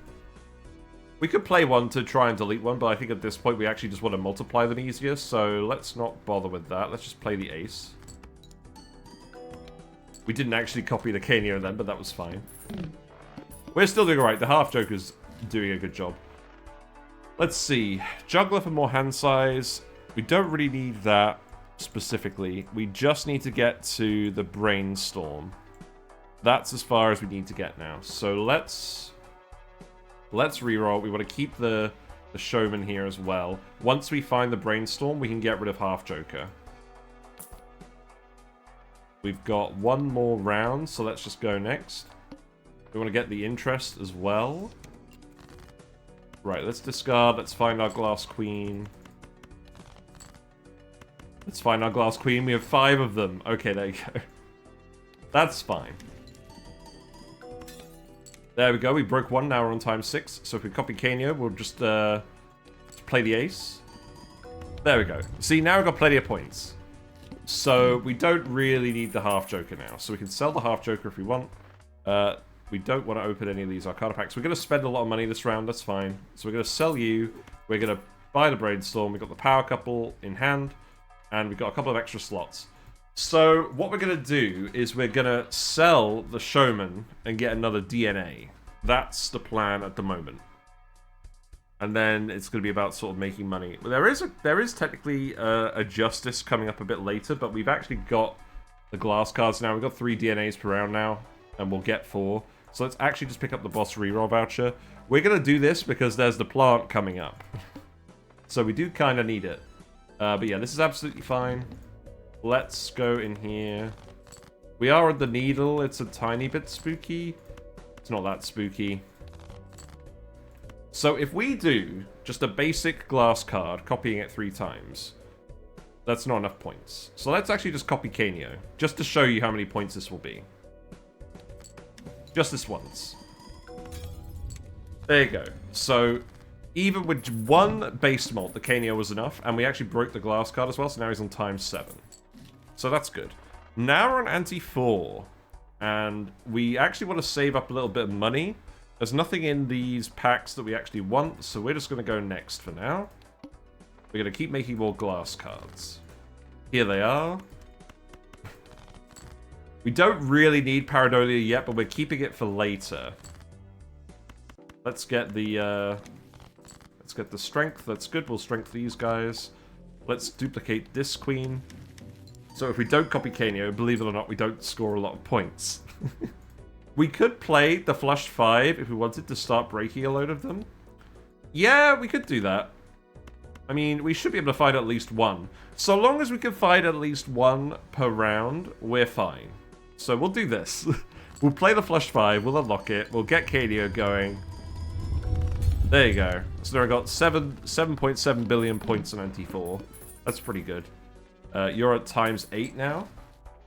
We could play one to try and delete one, but I think at this point we actually just want to multiply them easier, so let's not bother with that. Let's just play the ace. We didn't actually copy the Canio then, but that was fine. We're still doing alright. The Half Joker's doing a good job. Let's see. Juggler for more hand size. We don't really need that specifically. We just need to get to the Brainstorm. That's as far as we need to get now. So let's reroll. We want to keep the Showman here as well. Once we find the Brainstorm, we can get rid of Half Joker. We've got one more round, so let's just go next. We want to get the interest as well. Right, let's discard. Let's find our Glass Queen. Let's find our Glass Queen. We have 5 of them. Okay, there you go. That's fine. There we go, we broke 1, now we're on time 6. So if we copy Canio, we'll just play the ace. There we go. See, now we've got plenty of points. So we don't really need the half joker now. So we can sell the half joker if we want. We don't want to open any of these Arcana packs. We're going to spend a lot of money this round, that's fine. So we're going to sell you. We're going to buy the Brainstorm. We've got the power couple in hand. And we've got a couple of extra slots. So what we're going to do is we're going to sell the Showman and get another DNA. That's the plan at the moment. And then it's going to be about sort of making money. There is technically a Justice coming up a bit later, but we've actually got the glass cards now. We've got 3 DNAs per round now, and we'll get 4. So let's actually just pick up the boss reroll voucher. We're going to do this because there's the plant coming up. So we do kind of need it. But yeah, this is absolutely fine. Let's go in here. We are at the needle. It's a tiny bit spooky. It's not that spooky. So if we do just a basic glass card, copying it 3 times, that's not enough points. So let's actually just copy Canio, just to show you how many points this will be. Just this once. There you go. So even with 1 base malt, the Canio was enough, and we actually broke the glass card as well, so now he's on ×7. So that's good. Now we're on ante-4, and we actually want to save up a little bit of money. There's nothing in these packs that we actually want, so we're just going to go next for now. We're going to keep making more glass cards. Here they are. We don't really need Pareidolia yet, but we're keeping it for later. Let's get the strength. That's good. We'll strength these guys. Let's duplicate this queen. So if we don't copy Canio, believe it or not, we don't score a lot of points. We could play the flushed 5 if we wanted to start breaking a load of them. Yeah, we could do that. I mean, we should be able to find at least 1. So long as we can find at least 1 per round, we're fine. So we'll do this. We'll play the flushed 5, we'll unlock it, we'll get Canio going. There you go. So there I got 7.7 billion points on NT4. That's pretty good. You're at ×8 now.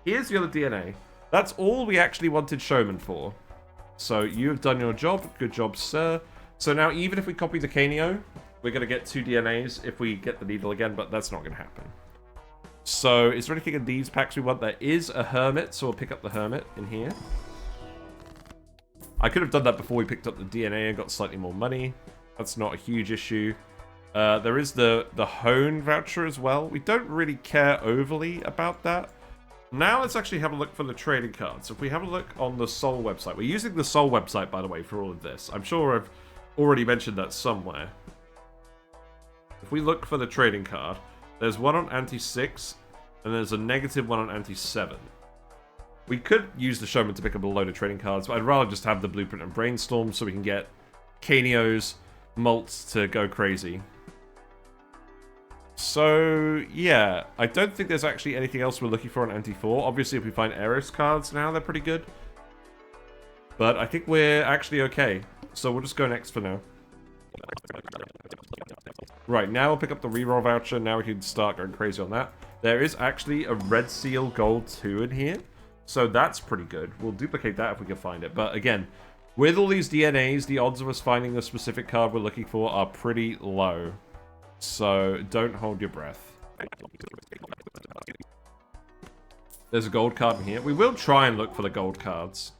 Here's the other DNA. That's all we actually wanted Showman for. So you have done your job. Good job, sir. So now even if we copy the Canio, we're going to get 2 DNAs if we get the needle again, but that's not going to happen. So is there anything in these packs we want? There is a Hermit, so we'll pick up the Hermit in here. I could have done that before we picked up the DNA and got slightly more money. That's not a huge issue. There is the Hone voucher as well. We don't really care overly about that. Now let's actually have a look for the trading cards. If we have a look on the Soul website. We're using the Soul website, by the way, for all of this. I'm sure I've already mentioned that somewhere. If we look for the trading card, there's one on anti-6, and there's a -1 on anti-7. We could use the Showman to pick up a load of trading cards, but I'd rather just have the Blueprint and Brainstorm so we can get Canio's malts to go crazy. So, yeah, I don't think there's actually anything else we're looking for on anti-4. Obviously, if we find Eris cards now, they're pretty good. But I think we're actually okay. So we'll just go next for now. Right, now we'll pick up the reroll voucher. Now we can start going crazy on that. There is actually a Red Seal Gold 2 in here. So that's pretty good. We'll duplicate that if we can find it. But again, with all these DNAs, the odds of us finding the specific card we're looking for are pretty low. So don't hold your breath. There's a gold card in here. We will try and look for the gold cards.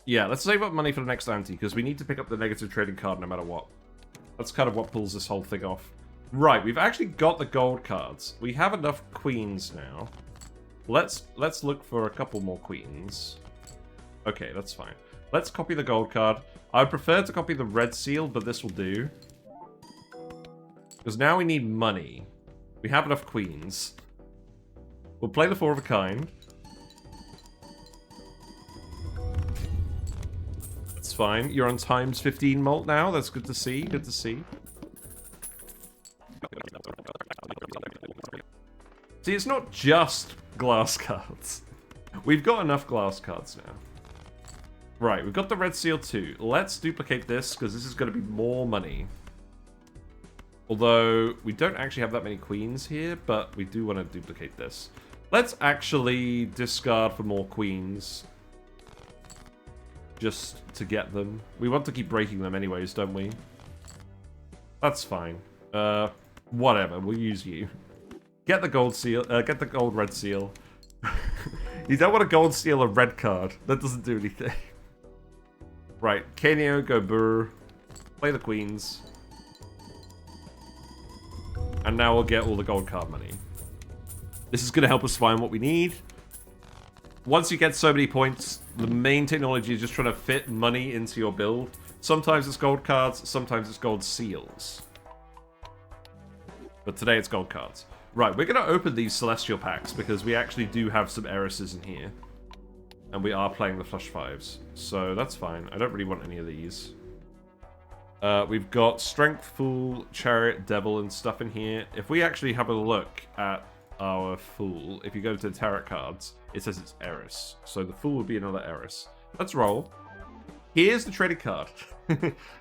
Yeah, let's save up money for the next ante, because we need to pick up the negative trading card no matter what. That's kind of what pulls this whole thing off. Right, we've actually got the gold cards. We have enough queens now. Let's look for a couple more queens. Okay, that's fine. Let's copy the gold card. I would prefer to copy the red seal, but this will do. Because now we need money. We have enough queens. We'll play the 4 of a kind. That's fine. You're on ×15 malt now. That's good to see. Good to see. See, it's not just glass cards. We've got enough glass cards now. Right, we've got the red seal too. Let's duplicate this, because this is going to be more money. Although, we don't actually have that many queens here, but we do want to duplicate this. Let's actually discard for more queens. Just to get them. We want to keep breaking them anyways, don't we? That's fine. Whatever, we'll use you. Get the gold seal. Get the gold red seal. You don't want a gold seal or red card. That doesn't do anything. Right, Canio, go burr. Play the queens. And now we'll get all the gold card money. This is going to help us find what we need. Once you get so many points, the main technology is just trying to fit money into your build. Sometimes it's gold cards, sometimes it's gold seals. But today it's gold cards. Right, we're going to open these Celestial packs because we actually do have some heiresses in here. And we are playing the flush fives. So that's fine. I don't really want any of these. We've got Strength, Fool, Chariot, Devil, and stuff in here. If we actually have a look at our Fool, if you go to the tarot cards, it says it's heiress. So the Fool would be another heiress. Let's roll. Here's the trading card.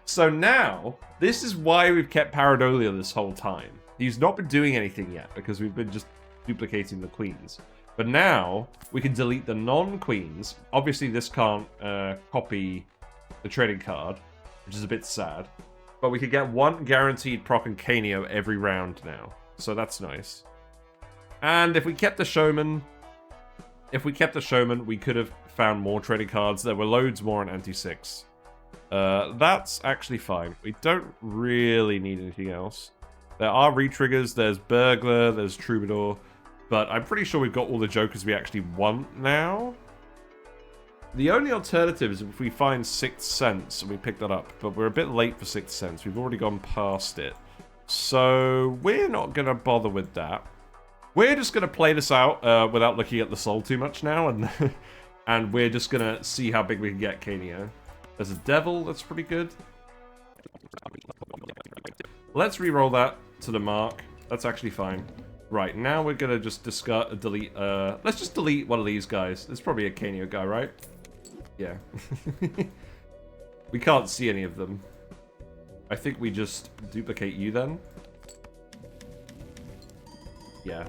So now, this is why we've kept Pareidolia this whole time. He's not been doing anything yet, because we've been just duplicating the queens. But now, we can delete the non-queens. Obviously, this can't copy the trading card, which is a bit sad. But we could get one guaranteed proc and Canio every round now. So that's nice. And if we kept the Showman... we could have found more trading cards. There were loads more on Anti-6. That's actually fine. We don't really need anything else. There are retriggers, there's Burglar, there's Troubadour, but I'm pretty sure we've got all the jokers we actually want now. The only alternative is if we find Sixth Sense and we pick that up, but we're a bit late for Sixth Sense. We've already gone past it. So we're not going to bother with that. We're just going to play this out without looking at the soul too much now, and and we're just going to see how big we can get Canio. There's a Devil, that's pretty good. Let's re-roll that to the mark. That's actually fine. Right, now we're gonna just delete, let's just delete one of these guys. There's probably a Canio guy, right? Yeah. We can't see any of them. I think we just duplicate you then. Yeah.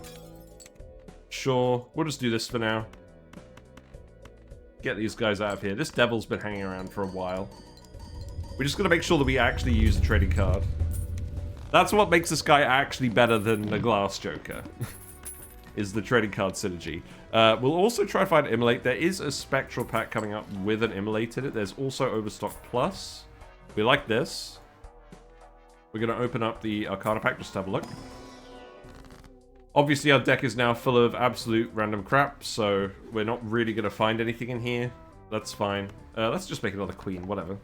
Sure, we'll just do this for now. Get these guys out of here. This Devil's been hanging around for a while. We're just gonna make sure that we actually use the trading card. That's what makes this guy actually better than the Glass Joker, is the trading card synergy. We'll also try to find Immolate. There is a Spectral pack coming up with an Immolate in it. There's also Overstock Plus. We like this. We're going to open up the Arcana pack just to have a look. Obviously, our deck is now full of absolute random crap, so we're not really going to find anything in here. That's fine. Let's just make another Queen, whatever.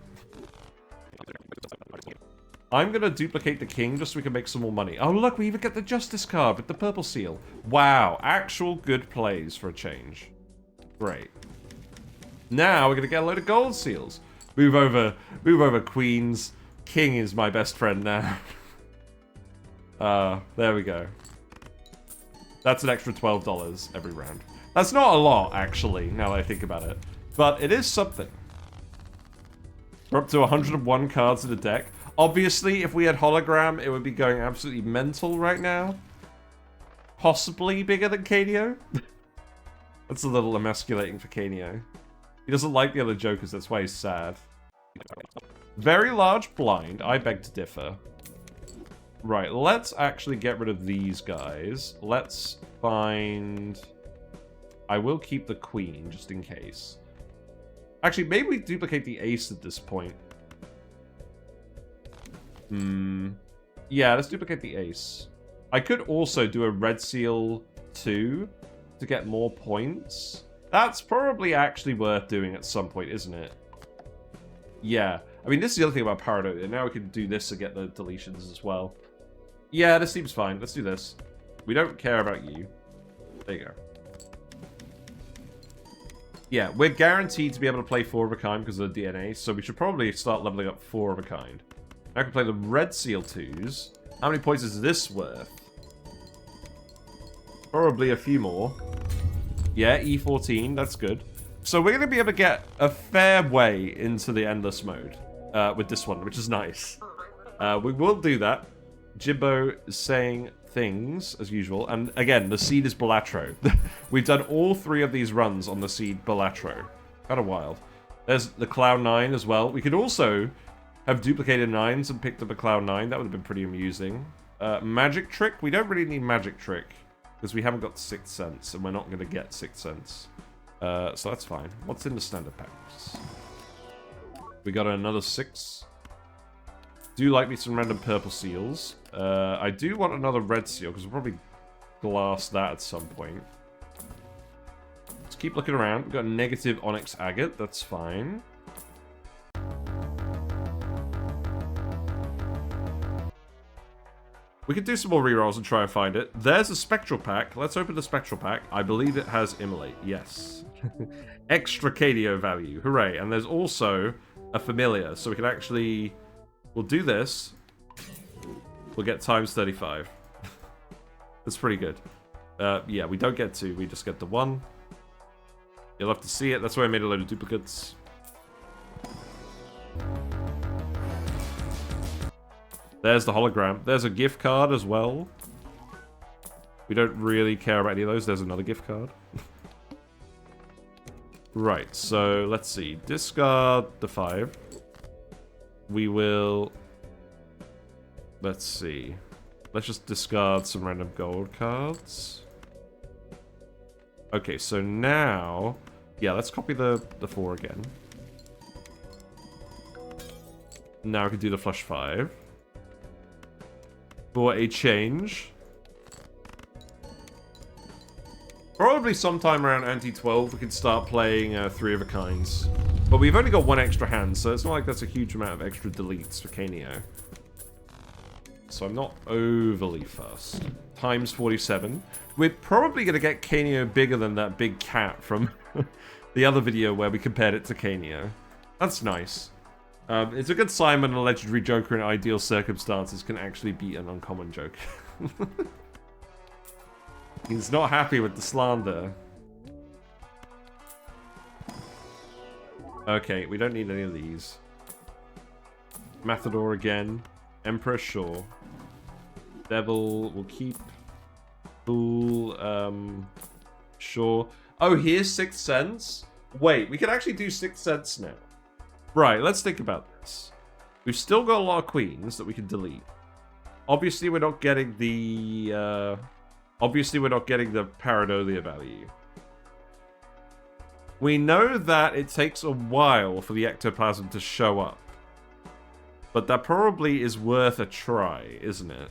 I'm going to duplicate the King just so we can make some more money. Oh, look, we even get the Justice card with the purple seal. Wow, actual good plays for a change. Great. Now we're going to get a load of gold seals. Move over Queens. King is my best friend now. There we go. That's an extra $12 every round. That's not a lot, actually, now that I think about it. But it is something. We're up to 101 cards in the deck. Obviously, if we had Hologram, it would be going absolutely mental right now. Possibly bigger than Canio. That's a little emasculating for Canio. He doesn't like the other Jokers, that's why he's sad. Very large blind, I beg to differ. Right, let's actually get rid of these guys. Let's find... I will keep the Queen, just in case. Actually, maybe we duplicate the Ace at this point. Yeah, let's duplicate the Ace. I could also do a Red Seal 2 to get more points. That's probably actually worth doing at some point, isn't it? Yeah. I mean, this is the other thing about Pareidolia. Now we can do this to get the deletions as well. Yeah, this seems fine. Let's do this. We don't care about you. There you go. Yeah, we're guaranteed to be able to play 4 of a kind because of the DNA, so we should probably start leveling up 4 of a kind. I can play the Red Seal 2s. How many points is this worth? Probably a few more. Yeah, E14, that's good. So we're going to be able to get a fair way into the Endless mode with this one, which is nice. We will do that. Jimbo is saying things, as usual. And again, the seed is Balatro. We've done all 3 of these runs on the seed Balatro. Kind of wild. There's the Cloud 9 as well. We could also have duplicated 9s and picked up a Cloud 9. That would have been pretty amusing. Magic Trick. We don't really need Magic Trick. Because we haven't got Sixth Sense, and we're not going to get Sixth Sense. So that's fine. What's in the standard packs? We got another 6. Do like me some random purple seals. I do want another red seal, because we'll probably glass that at some point. Let's keep looking around. We've got a negative onyx agate. That's fine. We could do some more rerolls and try and find it. There's a spectral pack. Let's open the spectral pack. I believe it has immolate. Yes. Extra Canio value. Hooray. And there's also a familiar. So we can actually... We'll do this. We'll get times 35. That's pretty good. Yeah, we don't get 2. We just get the 1. You'll have to see it. That's why I made a load of duplicates. There's the hologram. There's a gift card as well. We don't really care about any of those. There's another gift card. Right, so let's see. Discard the 5. We will... Let's see. Let's just discard some random gold cards. Okay, so now... Yeah, let's copy the 4 again. Now we can do the flush 5. For a change. Probably sometime around Ante-12 we can start playing 3 of a kinds. But we've only got 1 extra hand, so it's not like that's a huge amount of extra deletes for Canio. So I'm not overly fussed. Times 47. We're probably going to get Canio bigger than that big cat from the other video where we compared it to Canio. That's nice. It's a good sign when a legendary Joker in ideal circumstances can actually beat an uncommon Joker. He's not happy with the slander. Okay, we don't need any of these. Matador again. Emperor, sure. Devil, we'll keep. Fool, sure. Oh, here's Sixth Sense? Wait, we can actually do Sixth Sense now. Right, let's think about this. We've still got a lot of queens that we can delete. Obviously, we're not getting the... obviously, we're not getting the Pareidolia value. We know that it takes a while for the ectoplasm to show up. But that probably is worth a try, isn't it?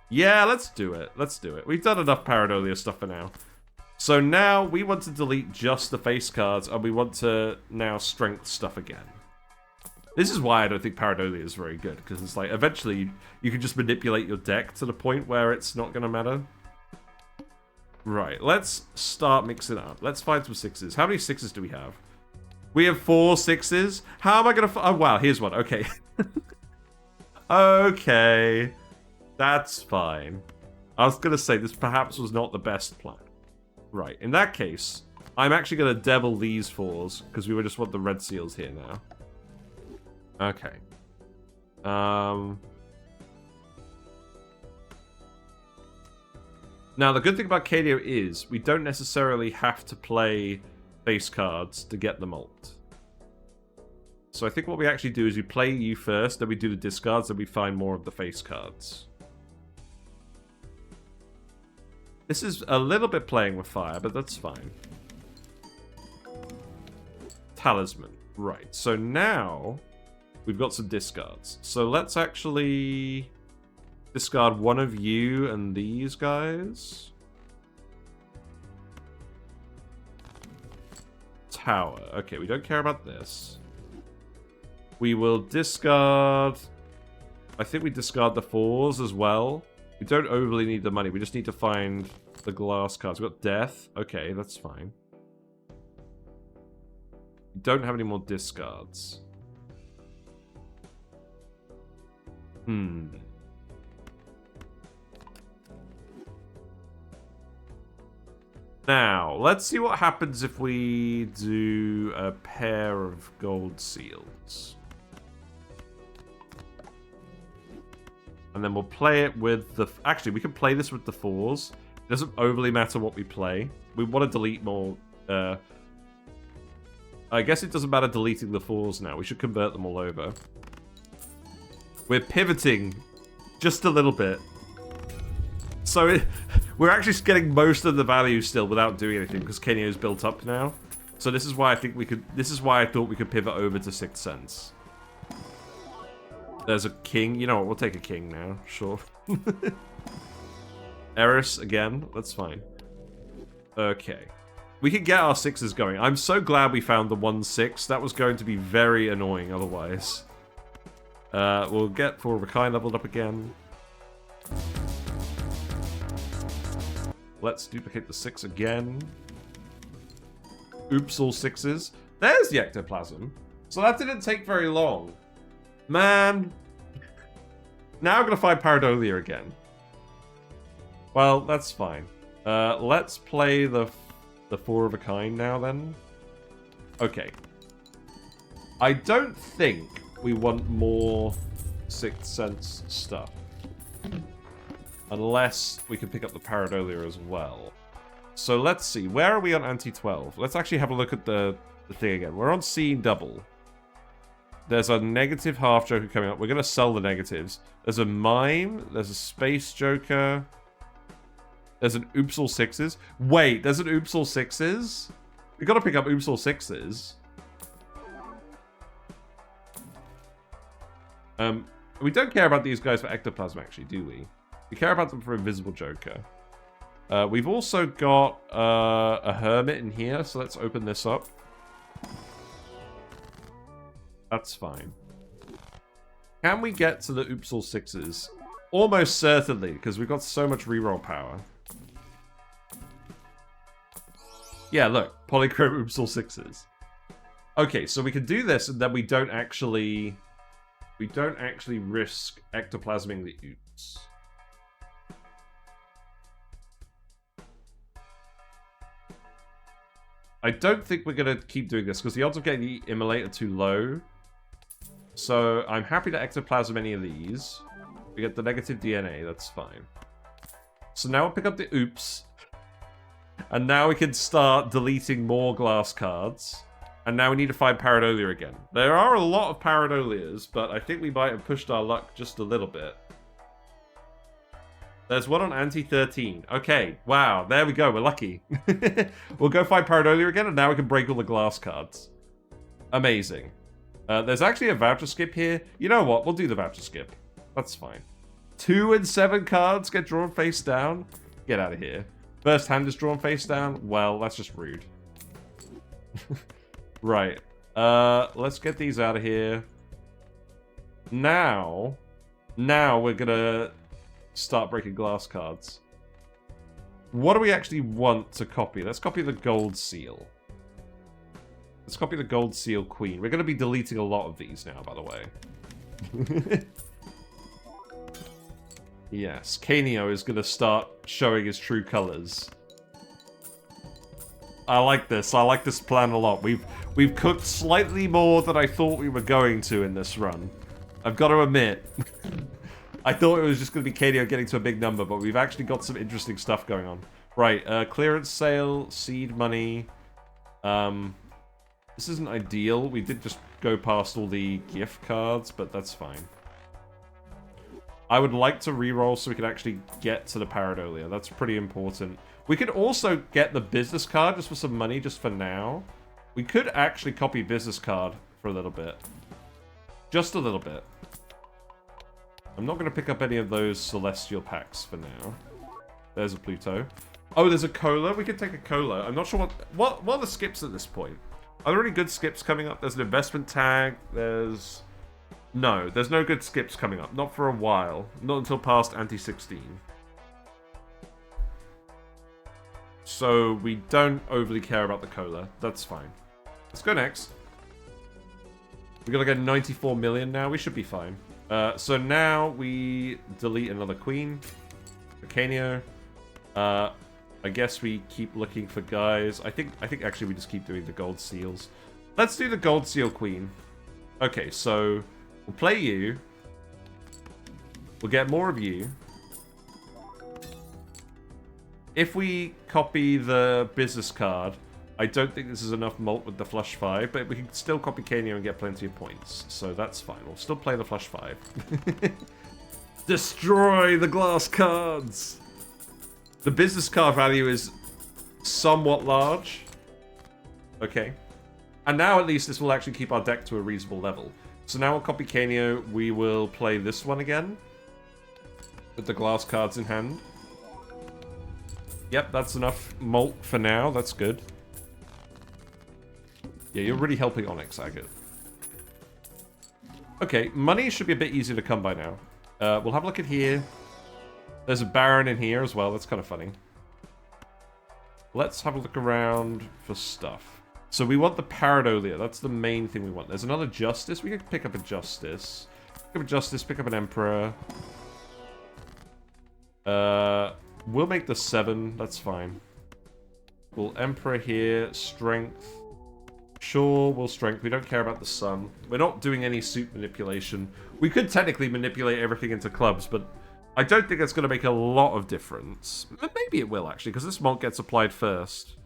Yeah, let's do it. Let's do it. We've done enough Pareidolia stuff for now. So now we want to delete just the face cards, and we want to now strength stuff again. This is why I don't think Pareidolia is very good, because it's like, eventually, you can just manipulate your deck to the point where it's not going to matter. Right, let's start mixing it up. Let's find some 6s. How many 6s do we have? We have 4 6s? How am I going to... Oh, wow, here's one. Okay. Okay. That's fine. I was going to say, this perhaps was not the best plan. Right, in that case, I'm actually going to devil these 4s, because we just want the red seals here now. Okay. Now, the good thing about Canio is, we don't necessarily have to play face cards to get the ult. So I think what we actually do is we play you first, then we do the discards, then we find more of the face cards. This is a little bit playing with fire, but that's fine. Talisman. Right, so now we've got some discards. So let's actually discard one of you and these guys. Tower. Okay, we don't care about this. We will discard... I think we discard the 4s as well. We don't overly need the money. We just need to find the glass cards. We've got death. Okay, that's fine. We don't have any more discards. Now, let's see what happens if we do a pair of gold seals. And then we'll play it with the... Actually, we can play this with the 4s. It doesn't overly matter what we play. We want to delete more... I guess it doesn't matter deleting the 4s now. We should convert them all over. We're pivoting just a little bit. So We're actually getting most of the value still without doing anything because Canio's built up now. So this is why I think we could. This is why I thought we could pivot over to Sixth Sense. There's a king. You know what? We'll take a king now. Sure. Eris again. That's fine. Okay. We can get our 6s going. I'm so glad we found the 1-6. That was going to be very annoying otherwise. We'll get 4 of a kind leveled up again. Let's duplicate the 6 again. Oops, all 6s. There's the ectoplasm. So that didn't take very long. Man. Now I'm going to find Pareidolia again. Well, that's fine. Let's play the 4 of a kind now then. Okay. I don't think we want more Sixth Sense stuff. Unless we can pick up the Pareidolia as well. So let's see. Where are we on anti-12? Let's actually have a look at the thing again. We're on seeing double. There's a negative half joker coming up. We're going to sell the negatives. There's a mime. There's a space joker. There's an oops all 6s. Wait, there's an oops all 6s? We got to pick up oops all 6s. We don't care about these guys for ectoplasm, actually, do we? We care about them for invisible joker. We've also got a hermit in here, so let's open this up. That's fine. Can we get to the oops all 6s? Almost certainly, because we've got so much reroll power. Yeah, look. Polychrome oops all 6s. Okay, so we can do this and then we don't actually risk ectoplasming the oops. I don't think we're going to keep doing this because the odds of getting the immolate are too low. So I'm happy to ectoplasm any of these. We get the negative DNA, that's fine. So now we'll pick up the oops. And now we can start deleting more glass cards. And now we need to find Pareidolia again. There are a lot of Pareidolias, but I think we might have pushed our luck just a little bit. There's one on anti-13. Okay, wow, there we go, we're lucky. We'll go find Pareidolia again, and now we can break all the glass cards. Amazing. There's actually a voucher skip here. You know what, we'll do the voucher skip. That's fine. 2 and 7 cards get drawn face down. Get out of here. First hand is drawn face down. Well, that's just rude. Right. Let's get these out of here. Now we're gonna start breaking glass cards. What do we actually want to copy? Let's copy the gold seal. Let's copy the gold seal queen. We're gonna be deleting a lot of these now, by the way. Yes, Canio is gonna start showing his true colors. I like this. I like this plan a lot. We've cooked slightly more than I thought we were going to in this run. I've got to admit. I thought it was just going to be Canio getting to a big number, but we've actually got some interesting stuff going on. Right, clearance sale, seed money. This isn't ideal. We did just go past all the gift cards, but that's fine. I would like to reroll so we can actually get to the Pareidolia. That's pretty important. We could also get the business card just for some money, just for now. We could actually copy business card for a little bit. Just a little bit. I'm not going to pick up any of those celestial packs for now. There's a Pluto. Oh, there's a cola. We could take a cola. I'm not sure what are the skips at this point. Are there any good skips coming up? There's an investment tag. There's no good skips coming up. Not for a while. Not until past anti-16. So we don't overly care about the cola. That's fine. Let's go next. We gotta get 94 million now. We should be fine. So now we delete another queen. For Canio. I guess we keep looking for guys. I think actually we just keep doing the gold seals. Let's do the gold seal queen. Okay, so we'll play you. We'll get more of you. If we copy the business card, I don't think this is enough malt with the flush 5, but we can still copy Canio and get plenty of points. So that's fine. We'll still play the flush 5. Destroy the glass cards! The business card value is somewhat large. Okay. And now at least this will actually keep our deck to a reasonable level. So now we'll copy Canio. We will play this one again. With the glass cards in hand. Yep, that's enough malt for now. That's good. Yeah, you're really helping Onyx, Agate. Okay, money should be a bit easier to come by now. We'll have a look at here. There's a Baron in here as well. That's kind of funny. Let's have a look around for stuff. So we want the Pareidolia. That's the main thing we want. There's another Justice. We could pick up a Justice. Pick up a Justice, pick up an Emperor. We'll make the 7. That's fine. We'll Emperor here. Strength. Sure, we'll Strength. We don't care about the Sun. We're not doing any suit manipulation. We could technically manipulate everything into clubs, but I don't think it's going to make a lot of difference. Maybe it will, actually, because this malt gets applied first.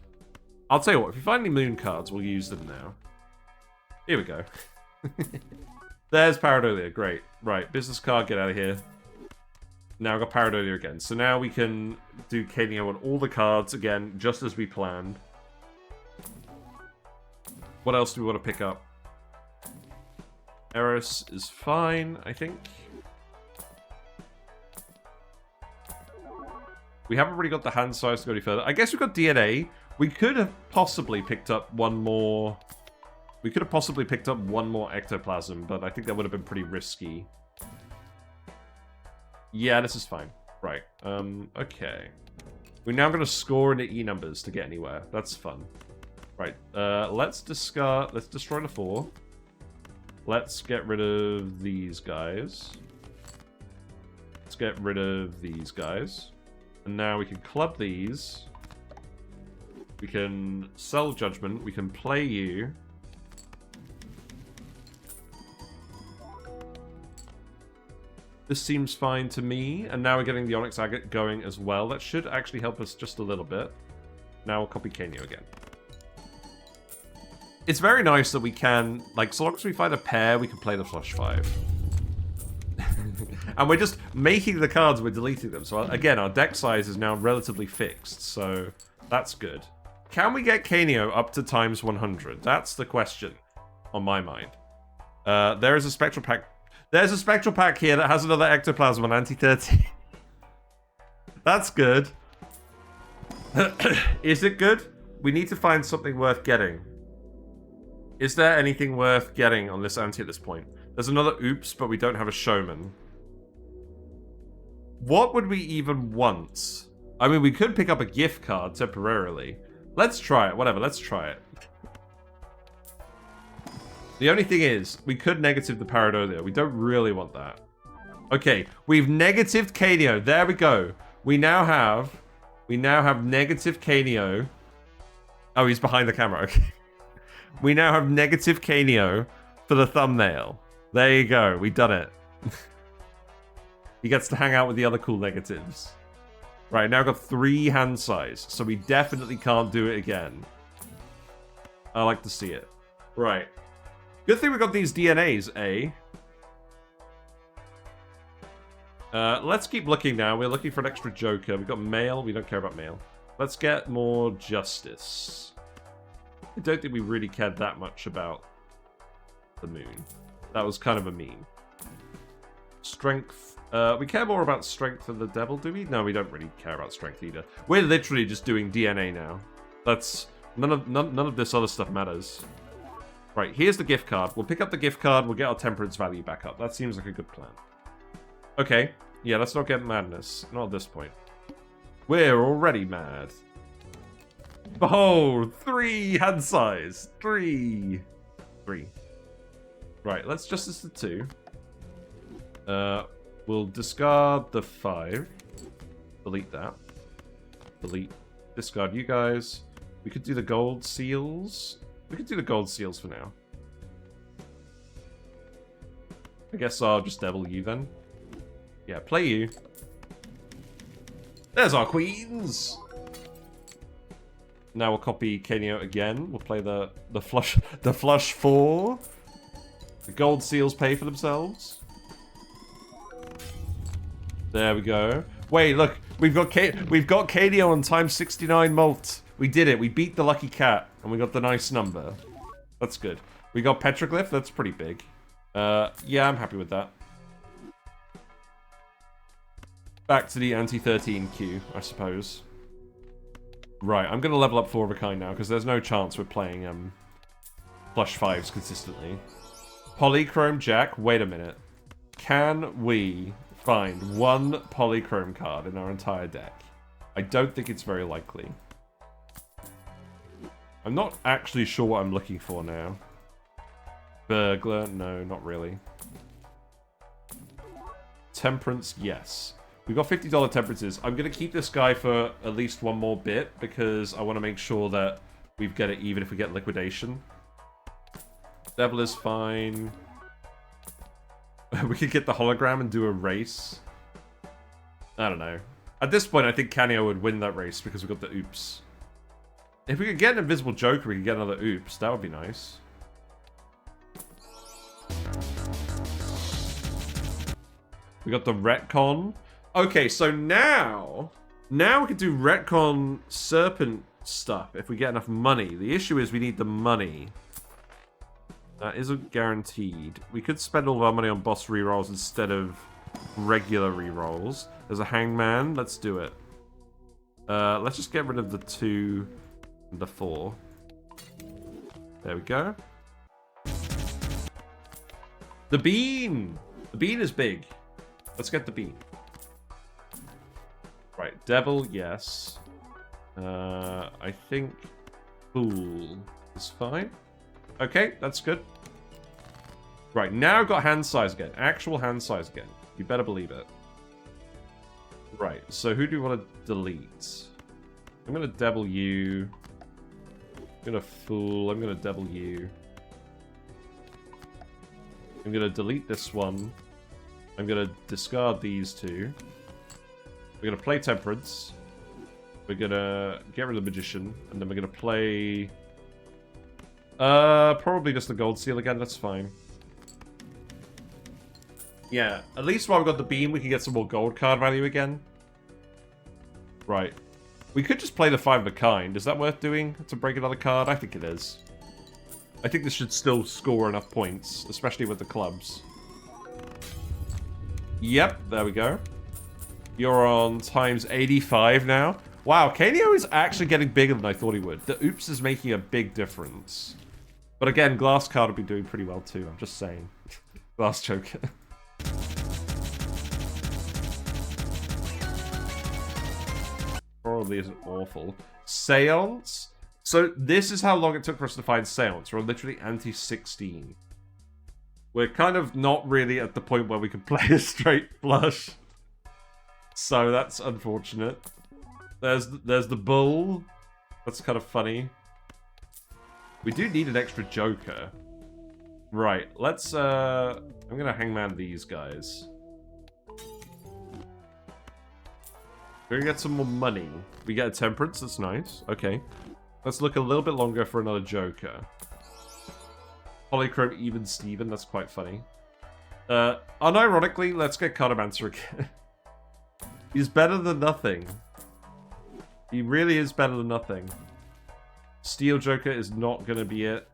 I'll tell you what, if we find any moon cards, we'll use them now. Here we go. There's Pareidolia, great. Right, business card, get out of here. Now I've got Pareidolia again. So now we can do Canio on all the cards again, just as we planned. What else do we want to pick up? Eris is fine, I think. We haven't really got the hand size to go any further. I guess we've got DNA. We could have possibly picked up one more... We could have possibly picked up one more ectoplasm, but I think that would have been pretty risky. Yeah, this is fine. Right. Okay. We're now going to score into E numbers to get anywhere. That's fun. Right. Let's discard... Let's destroy the 4. Let's get rid of these guys. Let's get rid of these guys. And now we can club these. We can sell Judgment. We can play you. This seems fine to me. And now we're getting the Onyx Agate going as well. That should actually help us just a little bit. Now we'll copy Canio again. It's very nice that we can, like, so long as we find a pair, we can play the flush 5. And we're just making the cards, we're deleting them. So again, our deck size is now relatively fixed, so that's good. Can we get Canio up to times 100? That's the question on my mind. There is a spectral pack. There's a spectral pack here that has another ectoplasm on anti-13. That's good. Is it good? We need to find something worth getting. Is there anything worth getting on this anti at this point? There's another oops, but we don't have a showman. What would we even want? I mean, we could pick up a gift card temporarily. Let's try it. Whatever, let's try it. The only thing is, we could negative the Pareidolia. We don't really want that. Okay, we've negatived Canio. There we go. We now have negative Canio. Oh, he's behind the camera. Okay. We now have negative Canio for the thumbnail. There you go. We've done it. He gets to hang out with the other cool negatives. Right, now I've got 3 hand size, so we definitely can't do it again. I like to see it. Right. Good thing we got these DNAs, eh? Let's keep looking now. We're looking for an extra Joker. We've got Mail. We don't care about Mail. Let's get more Justice. I don't think we really cared that much about the moon. That was kind of a meme. Strength. We care more about strength than the devil, do we? No, we don't really care about strength either. We're literally just doing DNA now. That's none of this other stuff matters. Right, here's the gift card. We'll pick up the gift card. We'll get our temperance value back up. That seems like a good plan. Okay. Yeah, let's not get madness. Not at this point. We're already mad. Behold, 3 hand size. 3. Right, let's justice the 2. We'll discard the 5. Delete that. Delete. Discard you guys. We could do the gold seals. We could do the gold seals for now. I guess I'll just devil you then. Yeah, play you. There's our queens! Now we'll copy Canio again. We'll play the flush 4. The gold seals pay for themselves. There we go. Wait, look. We've got Canio on times 69 mult. We did it. We beat the lucky cat, and we got the nice number. That's good. We got petroglyph. That's pretty big. Yeah, I'm happy with that. Back to the anti-13 queue, I suppose. Right, I'm gonna level up 4 of a kind now, because there's no chance we're playing, plush 5s consistently. Polychrome Jack, wait a minute. Can we find one polychrome card in our entire deck? I don't think it's very likely. I'm not actually sure what I'm looking for now. Burglar, no, not really. Temperance, yes. We've got $50 temperances. I'm going to keep this guy for at least one more bit because I want to make sure that we get it even if we get liquidation. Devil is fine. We could get the hologram and do a race. I don't know. At this point, I think Canio would win that race because we got the oops. If we could get an invisible Joker, we could get another oops. That would be nice. We got the retcon. Okay, so now we can do retcon serpent stuff if we get enough money. The issue is we need the money. That isn't guaranteed. We could spend all of our money on boss rerolls instead of regular rerolls. There's a hangman. Let's do it. Let's just get rid of the 2 and the 4. There we go. The bean! The bean is big. Let's get the bean. Right, devil, yes. I think fool is fine. Okay, that's good. Right, now I've got hand size again. Actual hand size again. You better believe it. Right, so who do we want to delete? I'm going to devil you. I'm going to fool. I'm going to devil you. I'm going to delete this one. I'm going to discard these 2. We're going to play Temperance. We're going to get rid of the Magician. And then we're going to play... probably just the Gold Seal again. That's fine. Yeah, at least while we've got the beam, we can get some more gold card value again. Right. We could just play the 5 of a kind. Is that worth doing to break another card? I think it is. I think this should still score enough points, especially with the clubs. Yep, there we go. You're on times 85 now. Wow, Canio is actually getting bigger than I thought he would. The oops is making a big difference. But again, Glass Card would be doing pretty well too, I'm just saying. Glass Joker. Probably isn't awful. Seance? So this is how long it took for us to find Seance. We're literally anti-16. We're kind of not really at the point where we can play a straight flush. So that's unfortunate. There's the bull. That's kind of funny. We do need an extra Joker. Right, let's I'm gonna hangman these guys. We're gonna get some more money. We get a Temperance, that's nice. Okay. Let's look a little bit longer for another Joker. Polychrome Even Steven, that's quite funny. Unironically, let's get Cartomancer again. He's better than nothing. He really is better than nothing. Steel Joker is not going to be it.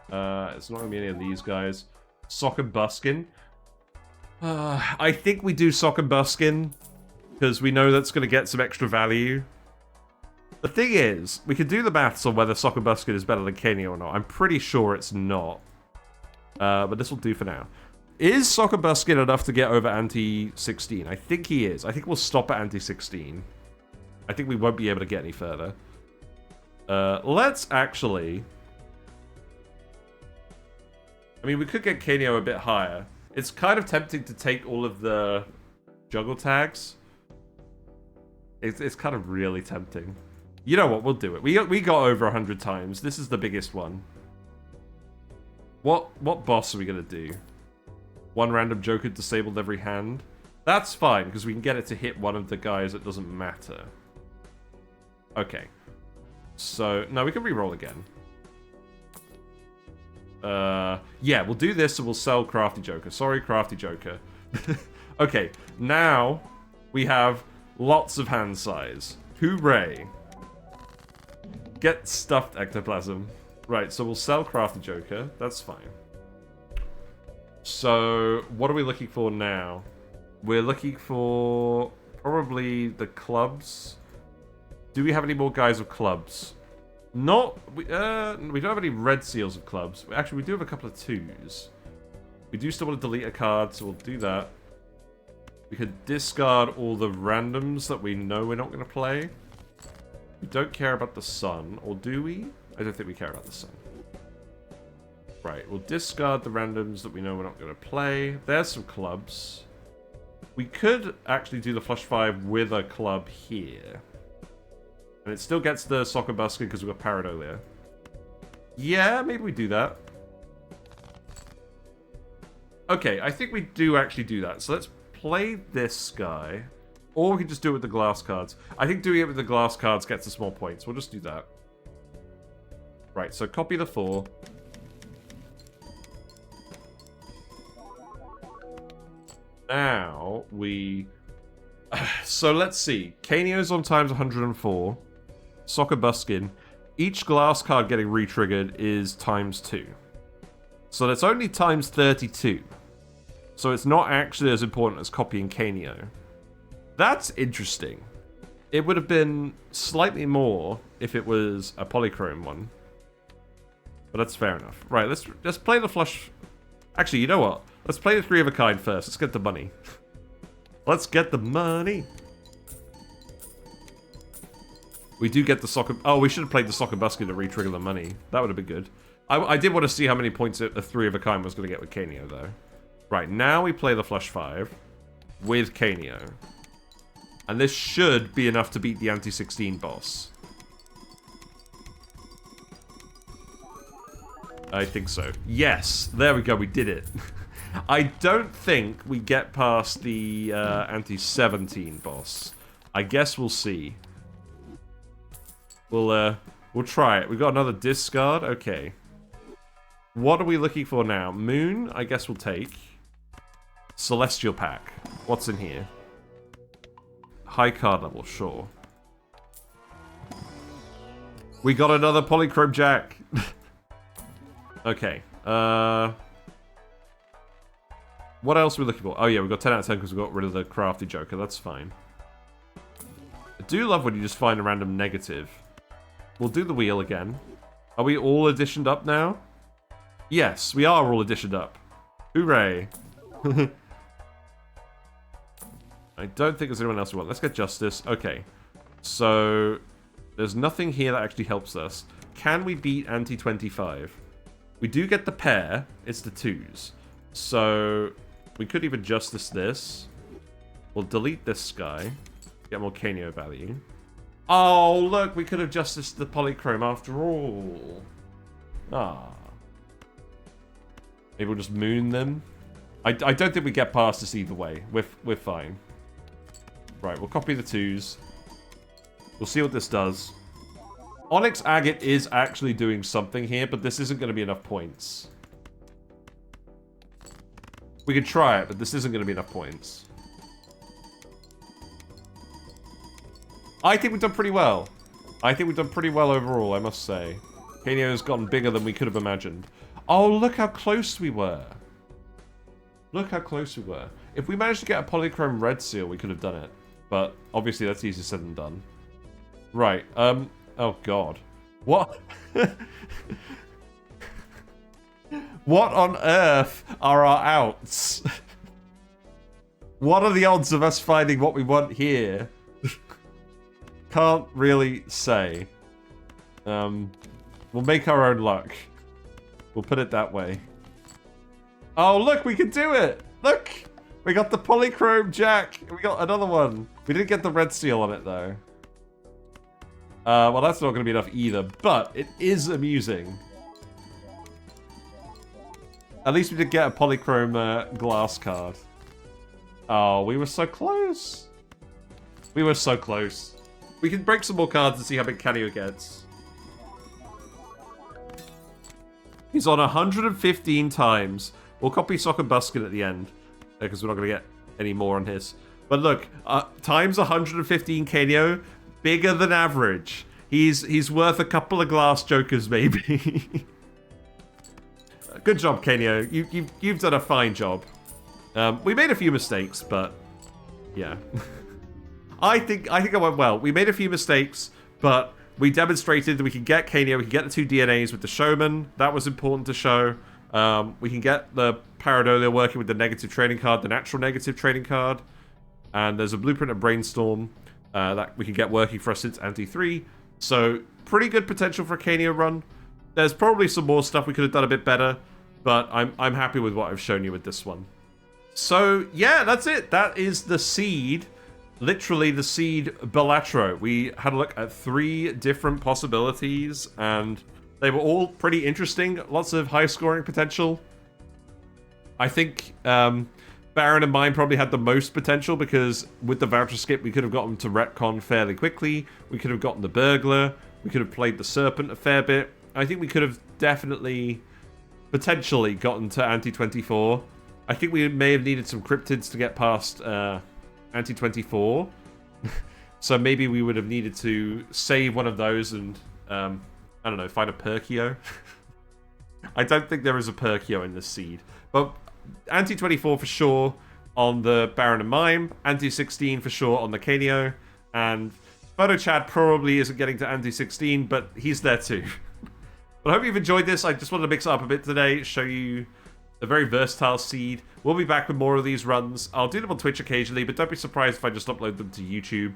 It's not going to be any of these guys. Sock and Buskin. I think we do Sock and Buskin. Because we know that's going to get some extra value. The thing is, we can do the maths on whether Sock and Buskin is better than Canio or not. I'm pretty sure it's not. But this will do for now. Is Sock and Buskin enough to get over anti-16? I think he is. I think we'll stop at anti-16. I think we won't be able to get any further. Let's actually... I mean, we could get Canio a bit higher. It's kind of tempting to take all of the juggle tags. It's kind of really tempting. You know what? We'll do it. We got over 100 times. This is the biggest one. What boss are we going to do? One random Joker disabled every hand? That's fine, because we can get it to hit one of the guys. It doesn't matter. Okay. So, no, we can re-roll again. Yeah, we'll do this and we'll sell Crafty Joker. Sorry, Crafty Joker. Okay, now we have Lots of hand size. Hooray. Get stuffed ectoplasm. Right, so we'll sell Crafty Joker. That's fine. So, what are we looking for now? We're looking for probably the clubs. Do we have any more guys with clubs? Not... we don't have any red seals of clubs. Actually, we do have a couple of 2s. We do still want to delete a card, so we'll do that. We could discard all the randoms that we know we're not going to play. We don't care about the sun, or do we? I don't think we care about the sun. Right, we'll discard the randoms that we know we're not going to play. There's some clubs. We could actually do the flush 5 with a club here. And it still gets the soccer basket because we've got Pareidolia. Yeah, maybe we do that. Okay, I think we do actually do that. So let's play this guy. Or we can just do it with the glass cards. I think doing it with the glass cards gets us more points. We'll just do that. Right, so copy the 4. Now, we... So let's see. Canio's on times 104. Soccer Buskin. Each glass card getting re-triggered is times 2. So that's only times 32. So it's not actually as important as copying Canio. That's interesting. It would have been slightly more if it was a polychrome one. But that's fair enough. Right, let's play the flush... Actually, you know what? Let's play the 3 of a kind first. Let's get the money. Let's get the money. We do get the soccer... Oh, we should have played the soccer basket to re-trigger the money. That would have been good. I did want to see how many points a 3 of a kind was going to get with Canio, though. Right, now we play the flush 5 with Canio. And this should be enough to beat the anti-16 boss. I think so. Yes, there we go, we did it. I don't think we get past the anti-17 boss. I guess we'll see. We'll try it. We've got another discard. Okay. What are we looking for now? Moon, I guess we'll take. Celestial Pack. What's in here? High card level, sure. We got another Polychrome Jack. Okay. What else are we looking for? Oh yeah, we got 10 out of 10 because we got rid of the Crafty Joker. That's fine. I do love when you just find a random negative. We'll do the wheel again. Are we all editioned up now? Yes, we are all editioned up. Hooray. I don't think there's anyone else we want. Let's get Justice. Okay. So, there's nothing here that actually helps us. Can we beat anti-25? We do get the pair. It's the 2s. So, we could even Justice this. We'll delete this guy. Get more Canio value. Oh, look, we could have Justiced the Polychrome after all. Ah. Maybe we'll just moon them. I don't think we get past this either way. We're fine. Right, we'll copy the 2s. We'll see what this does. Onyx Agate is actually doing something here, but this isn't going to be enough points. We could try it, but this isn't going to be enough points. I think we've done pretty well. I think we've done pretty well overall, I must say. Canio's gotten bigger than we could have imagined. Oh, look how close we were. Look how close we were. If we managed to get a Polychrome Red Seal, we could have done it. But, obviously, that's easier said than done. Right, oh god. What? What on earth are our outs? What are the odds of us finding what we want here? Can't really say. We'll make our own luck. We'll put it that way. Oh, look, we can do it! Look! We got the Polychrome Jack! We got another one. We didn't get the Red Seal on it, though. Well, that's not going to be enough either, but it is amusing. At least we did get a Polychrome glass card. Oh, we were so close. We were so close. We can break some more cards and see how big Canio gets. He's on 115 times. We'll copy Sock and Buskin at the end, because we're not going to get any more on his. But look, times 115 Canio, bigger than average. He's worth a couple of glass jokers, maybe. Good job, Canio. You've done a fine job. We made a few mistakes, but yeah. I think it went well. We made a few mistakes, but we demonstrated that we can get Canio, we can get the 2 DNAs with the Showman. That was important to show. We can get the Pareidolia working with the negative trading card, the natural negative trading card. And there's a blueprint of Brainstorm that we can get working for us since Ante 3. So, pretty good potential for a Canio run. There's probably some more stuff we could have done a bit better, but I'm happy with what I've shown you with this one. So, yeah, that's it. That is the seed. Literally the seed Balatro. We had a look at 3 different possibilities, and they were all pretty interesting. Lots of high scoring potential. I think Baron and Mime probably had the most potential because with the voucher skip, we could have gotten to retcon fairly quickly. We could have gotten the burglar. We could have played the serpent a fair bit. I think we could have definitely, potentially gotten to Ante 24. I think we may have needed some cryptids to get past Ante 24. So maybe we would have needed to save one of those and, I don't know, find a Perkio. I don't think there is a Perkio in this seed. But Ante 24 for sure on the Baron and Mime. Ante 16 for sure on the Canio. And PhotoChad probably isn't getting to Ante 16, but he's there too. But I hope you've enjoyed this. I just wanted to mix it up a bit today, show you a very versatile seed. We'll be back with more of these runs. I'll do them on Twitch occasionally, but don't be surprised if I just upload them to YouTube.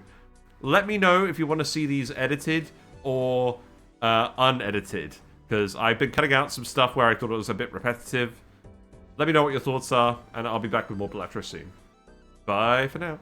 Let me know if you want to see these edited or unedited, because I've been cutting out some stuff where I thought it was a bit repetitive. Let me know what your thoughts are, and I'll be back with more Balatro soon. Bye for now.